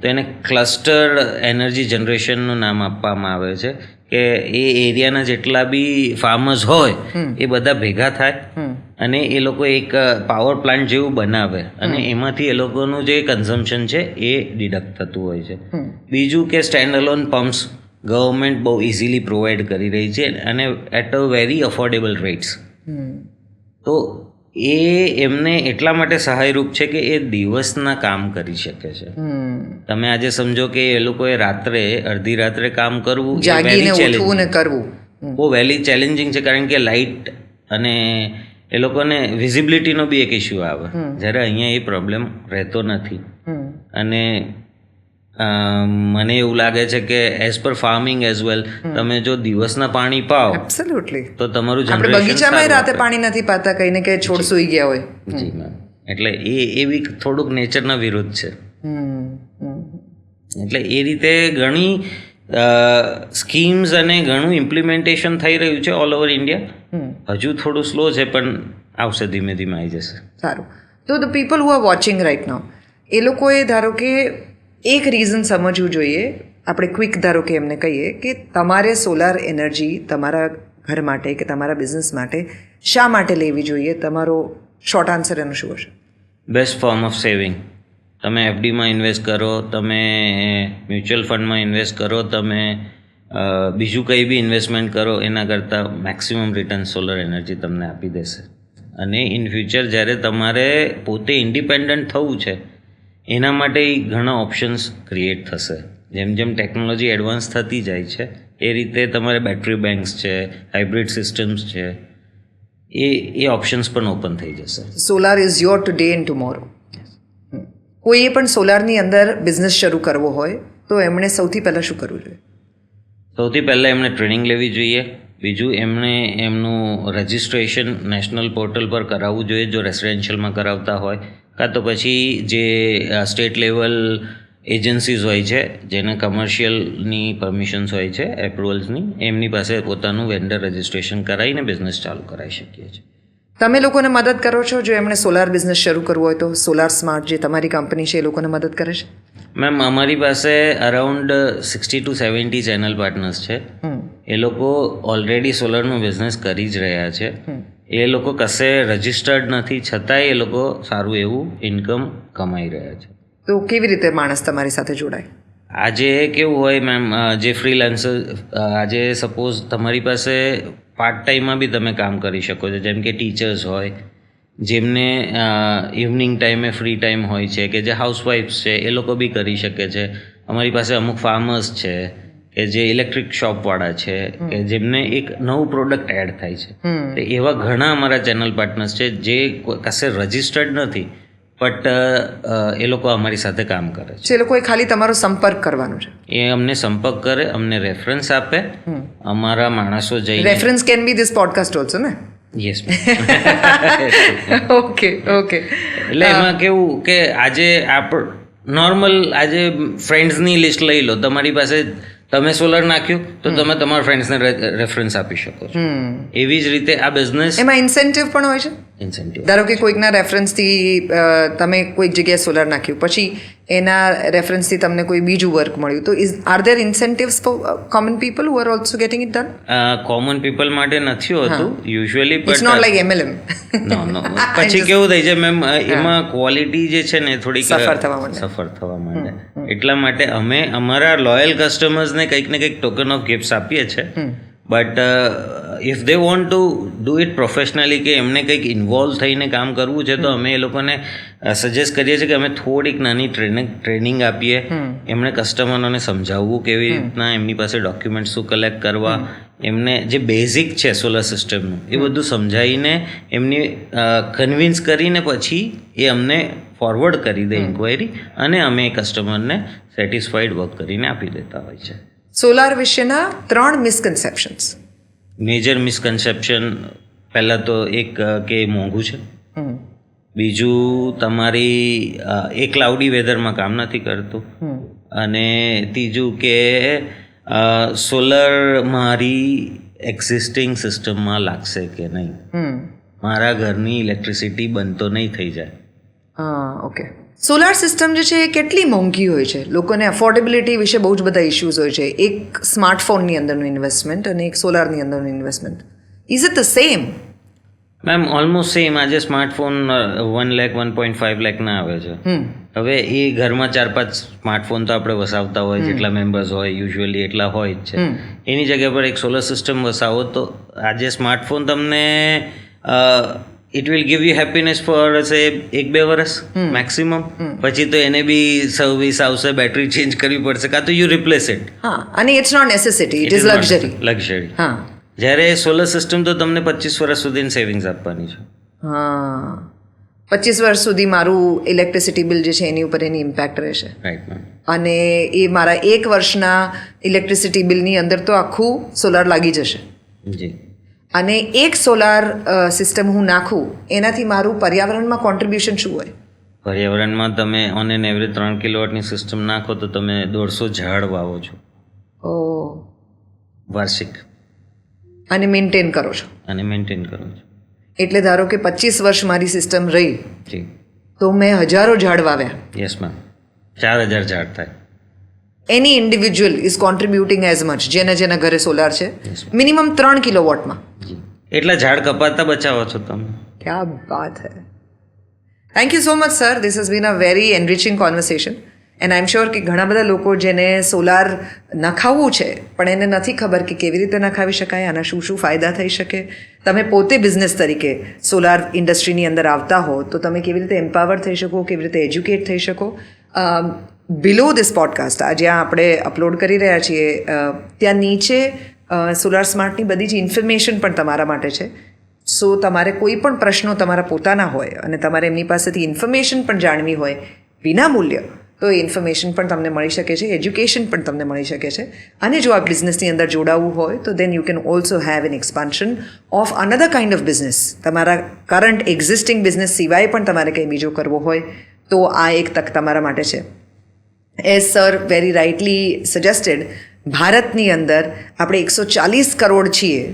તો એને ક્લસ્ટર એનર્જી જનરેશનનું નામ આપવામાં આવે છે કે એ એરિયાના જેટલા બી ફાર્મર્સ હોય એ બધા ભેગા થાય અને એ લોકો એક પાવર પ્લાન્ટ જેવું બનાવે અને એમાંથી એ લોકોનું જે કન્ઝમ્પશન છે એ ડિડક્ટ થતું હોય છે. બીજું કે સ્ટેન્ડ અલોન પમ્પ્સ ગવર્મેન્ટ બહુ ઇઝીલી પ્રોવાઈડ કરી રહી છે અને at a very affordable rates. તો એ એમને એટલા માટે સહાયરૂપ છે કે એ દિવસના કામ કરી શકે છે. તમે આજે સમજો કે એ લોકોએ રાત્રે અડધી રાત્રે કામ કરવું બહુ વેલી ચેલેન્જિંગ છે કારણ કે લાઇટ અને એ લોકોને વિઝિબિલિટીનો બી એક ઇસ્યુ આવે, જ્યારે અહીંયા એ પ્રોબ્લેમ રહેતો નથી. અને મને એવું લાગે છે કે as per farming as well તમે જો દિવસના પાણી પાઓ તો તમારું બગીચામાં રાતે પાણી નથી પાતા, કઈ ને કઈ છોડ સૂઈ ગયા હોય. જી મેમ, એટલે એ બી થોડુંક નેચરના વિરુદ્ધ છે. એટલે એ રીતે ઘણી સ્કીમ્સ અને ઘણું ઇમ્પ્લિમેન્ટેશન થઈ રહ્યું છે ઓલ ઓવર ઇન્ડિયા. હજુ થોડું સ્લો છે પણ આવશે, ધીમે ધીમે આવી જશે. સારું, તો the people who are watching right now, એ લોકોએ ધારો કે એક રીઝન સમજવું જોઈએ, આપણે ક્વિક ધારો કે એમને કહીએ કે તમારે સોલાર એનર્જી તમારા ઘર માટે કે તમારા બિઝનેસ માટે શા માટે લેવી જોઈએ, તમારો શોર્ટ આન્સર એનું શું હશે? Best form of saving. તમે FDમાં ઇન્વેસ્ટ કરો, તમે મ્યુચ્યુઅલ ફંડમાં ઇન્વેસ્ટ કરો, તમે બીજું કંઈ બી ઇન્વેસ્ટમેન્ટ કરો, એના કરતાં મેક્સિમમ રિટર્ન સોલર એનર્જી તમને આપી દેશે. અને ઇન ફ્યુચર જ્યારે તમારે પોતે ઇન્ડિપેન્ડન્ટ થવું છે એના માટે ઘણા ઓપ્શન્સ ક્રિએટ થશે. જેમ જેમ ટેકનોલોજી એડવાન્સ થતી જાય છે એ રીતે તમારે બેટરી બેંક્સ છે, હાઇબ્રિડ સિસ્ટમ્સ છે, એ ઓપ્શન્સ પણ ઓપન થઈ જશે. Solar is your today and tomorrow. કોઈએ પણ સોલારની અંદર બિઝનેસ શરૂ કરવો હોય તો એમણે સૌથી પહેલાં શું કરવું જોઈએ? સૌથી પહેલાં એમણે ટ્રેનિંગ લેવી જોઈએ. બીજું એમણે એમનું રજિસ્ટ્રેશન નેશનલ પોર્ટલ પર કરાવવું જોઈએ જો રેસિડેન્શિયલમાં કરાવતા હોય, કાં તો પછી જે સ્ટેટ લેવલ એજન્સીઝ હોય છે જેને કમર્શિયલની પરમિશન્સ હોય છે, એપ્રુવલ્સની, એમની પાસે પોતાનું વેન્ડર રજિસ્ટ્રેશન કરાવીને બિઝનેસ ચાલુ કરાવી શકીએ છીએ. તમે લોકોને મદદ કરો છો જો એમણે સોલાર બિઝનેસ શરૂ કરવો હોય તો? સોલાર સ્માર્ટ જે તમારી કંપની છે એ લોકોને મદદ કરે છે? મેમ, અમારી પાસે અરાઉન્ડ 60 to 70 ચેનલ પાર્ટનર્સ છે. એ લોકો ઓલરેડી સોલરનું બિઝનેસ કરી જ રહ્યા છે. એ લોકો કશે રજિસ્ટર્ડ નથી છતાંય એ લોકો સારું એવું ઇન્કમ કમાઈ રહ્યા છે. તો કેવી રીતે માણસ તમારી સાથે જોડાય? આજે કેવું હોય મેમ, જે ફ્રીલાન્સર, આજે સપોઝ તમારી પાસે પાર્ટ ટાઈમમાં બી તમે કામ કરી શકો છો. જેમ કે ટીચર્સ હોય જેમને ઇવનિંગ ટાઈમે ફ્રી ટાઈમ હોય છે, કે જે હાઉસવાઇફ્સ છે એ લોકો બી કરી શકે છે. અમારી પાસે અમુક ફાર્મર્સ છે કે જે ઇલેક્ટ્રિક શોપવાળા છે કે જેમને એક નવું પ્રોડક્ટ એડ થાય છે. એવા ઘણા અમારા ચેનલ પાર્ટનર્સ છે જે કશે રજિસ્ટર્ડ નથી બટ એ લોકો અમારી સાથે કામ કરે છે. જે લોકોએ ખાલી તમારો સંપર્ક કરવાનો છે. એ અમને સંપર્ક કરે, અમને રેફરન્સ આપે, અમારા માણસો જઈને reference can be this podcast also ને? યસ. Okay okay. એટલે એમાં કેવું કે આજે નોર્મલ આજે ફ્રેન્ડ્સની લિસ્ટ લઈ લો, તમારી પાસે તમે સોલર નાખ્યું તો તમે તમારા ફ્રેન્ડ્સને રેફરન્સ આપી શકો છો. એવી જ રીતે આ બિઝનેસ એમાં ઇન્સેન્ટિવ પણ હોય છે. ઇન્સેન્ટિવ ધારો કે કોઈકના રેફરન્સથી તમે કોઈક જગ્યાએ સોલર નાખ્યું, પછી એના રેફરન્સથી તમને કોઈ બીજું વર્ક મળ્યું, તો are there incentives for common people who are also getting it done? Common people માટે નથી હોતું usually, it's not like MLM. No પછી કેવું થાય છે મેમ, એમાં ક્વોલિટી જે છે ને થોડીક સફર થવા માંડે. એટલા માટે અમે અમારા લોયલ કસ્ટમર્સને કંઈક ને કંઈક ટોકન ઓફ ગિફ્ટ્સ આપીએ છીએ. But if they want to do it professionally, કે એમને કંઈક ઇન્વોલ્વ થઈને કામ કરવું છે, તો અમે એ લોકોને સજેસ્ટ કરીએ છીએ કે અમે થોડીક નાની ટ્રેનિંગ આપીએ, એમણે કસ્ટમરોને સમજાવવું કેવી રીતના એમની પાસે ડોક્યુમેન્ટ શું કલેક્ટ કરવા, એમને જે બેઝિક છે સોલર સિસ્ટમનું એ બધું સમજાવીને એમની કન્વિન્સ કરીને પછી એ અમને ફોરવર્ડ કરી દે ઇન્ક્વાયરી, અને અમે એ કસ્ટમરને સેટિસ્ફાઈડ વર્ક કરીને આપી દેતા હોય છે. સોલાર વિશેના 3 મિસકન્સેપ્શન્સ. મેજર મિસકન્સેપ્શન પહેલાં તો એક કે મોંઘું છે, બીજું તમારી એ ક્લાઉડી વેધરમાં કામ નથી કરતું, અને ત્રીજું કે સોલર મારી એક્ઝિસ્ટિંગ સિસ્ટમમાં લાગશે કે નહીં, મારા ઘરની ઇલેક્ટ્રિસિટી બંધ તો નહીં થઈ જાય. ઓકે. સોલાર સિસ્ટમ જે છે એ કેટલી મોંઘી હોય છે? લોકોને અફોર્ડેબિલિટી વિશે બહુ જ બધા ઇશ્યુઝ હોય છે. એક સ્માર્ટફોનની અંદરનું ઇન્વેસ્ટમેન્ટ અને એક સોલારની અંદરનું investment, is it the same? Ma'am almost same. આજે સ્માર્ટફોન 1 લાખ 1.5 લાખના આવે છે. હવે એ ઘરમાં 4-5 સ્માર્ટફોન તો આપણે વસાવતા હોય, જેટલા મેમ્બર્સ હોય યુઝ્યુઅલી એટલા હોય જ છે. એની જગ્યા પર એક સોલર સિસ્ટમ વસાવો તો આજે સ્માર્ટફોન તમને it will give you happiness for say 1-2 વર્ષ મેક્સિમમ. પછી તો એને બી સર્વિસ આવશે, બેટરી ચેન્જ કરવી પડશે, કાં તો યુ રિપ્લેસ ઇટ. અને it's not necessity, it is luxury. જ્યારે સોલર સિસ્ટમ તો તમને 25 વર્ષ સુધીની સેવિંગ્સ આપવાની છે. 25 વર્ષ સુધી મારું ઇલેક્ટ્રિસિટી બિલ જે છે એની ઉપર એની ઇમ્પેક્ટ રહેશે. Right ma'am. અને એ મારા 1 વર્ષના ઇલેક્ટ્રિસિટી બિલની અંદર તો આખું સોલાર લાગી જશે. જી. અને એક સોલાર સિસ્ટમ હું નાખું એનાથી મારું પર્યાવરણમાં કોન્ટ્રીબ્યુશન શું હોય? પર્યાવરણમાં તમે ઓન એન એવરેજ 3 કિલોવોટની સિસ્ટમ નાખો તો તમે 150 ઝાડ વાવો છો વાર્ષિક, અને મેન્ટેન કરો છો. એટલે ધારો કે 25 વર્ષ મારી સિસ્ટમ રહી, જી, તો મેં હજારો ઝાડ વાવ્યા. યસ મેમ, 4000 ઝાડ થાય. એની individual is contributing as much, જેના ઘરે સોલાર છે, મિનિમમ 3 કિલોવોટમાં. એટલા ઝાડ કપાતા બચાવો છો તમે. ક્યા બાત હૈ. Thank you so much sir, this has been a very enriching conversation, and I am sure કે ઘણા બધા લોકો જેને સોલાર નખાવવું છે પણ એને નથી ખબર કે કેવી રીતે નખાવી શકાય, આના શું શું ફાયદા થઈ શકે. તમે પોતે બિઝનેસ તરીકે સોલાર ઇન્ડસ્ટ્રીની અંદર આવતા હો તો તમે કેવી રીતે એમ્પાવર થઈ શકો, કેવી રીતે એજ્યુકેટ થઈ શકો. બિલો ધીસ પોડકાસ્ટ આ જ્યાં આપણે અપલોડ કરી રહ્યા છીએ ત્યાં નીચે સોલાર સ્માર્ટની બધી જ ઇન્ફોર્મેશન પણ તમારા માટે છે. સો તમારે કોઈ પણ પ્રશ્નો તમારા પોતાના હોય અને તમારે એમની પાસેથી ઇન્ફોર્મેશન પણ જાણવી હોય વિના મૂલ્ય, તો એ ઇન્ફોર્મેશન પણ તમને મળી શકે છે, એજ્યુકેશન પણ તમને મળી શકે છે. અને જો આ બિઝનેસની અંદર જોડાવવું હોય તો then you can also have an expansion of another kind of business. તમારા કરંટ એક્ઝિસ્ટિંગ બિઝનેસ સિવાય પણ તમારે કંઈ બીજો કરવો હોય તો આ એક તક તમારા માટે છે. As sir very rightly suggested, ભારતની અંદર આપણે 140 કરોડ છીએ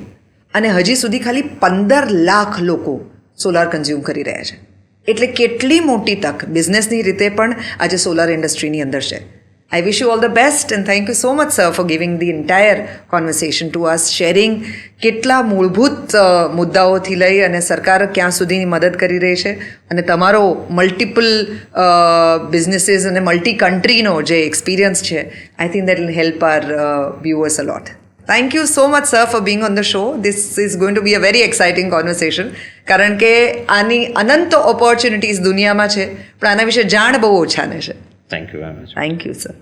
અને હજી સુધી ખાલી 15 લાખ લોકો સોલાર કન્ઝ્યુમ કરી રહ્યા છે. એટલે કેટલી મોટી તક બિઝનેસની રીતે પણ આજે સોલાર ઇન્ડસ્ટ્રીની અંદર છે. I wish you all the best and thank you so much sir for giving the entire conversation to us, sharing કેટલા મૂળભૂત મુદ્દાઓથી લઈ અને સરકાર ક્યાં સુધીની મદદ કરી રહી છે અને તમારો મલ્ટિપલ બિઝનેસીસ અને મલ્ટી કન્ટ્રીનો જે એક્સપિરિયન્સ છે, I think that will help our viewers a lot. Thank you so much, sir, for being on the show. This is going to be a very exciting conversation. કારણ કે આની અનંત opportunities દુનિયામાં છે પણ આના વિશે જાણ બહુ ઓછાને છે. Thank you very much. Thank you sir.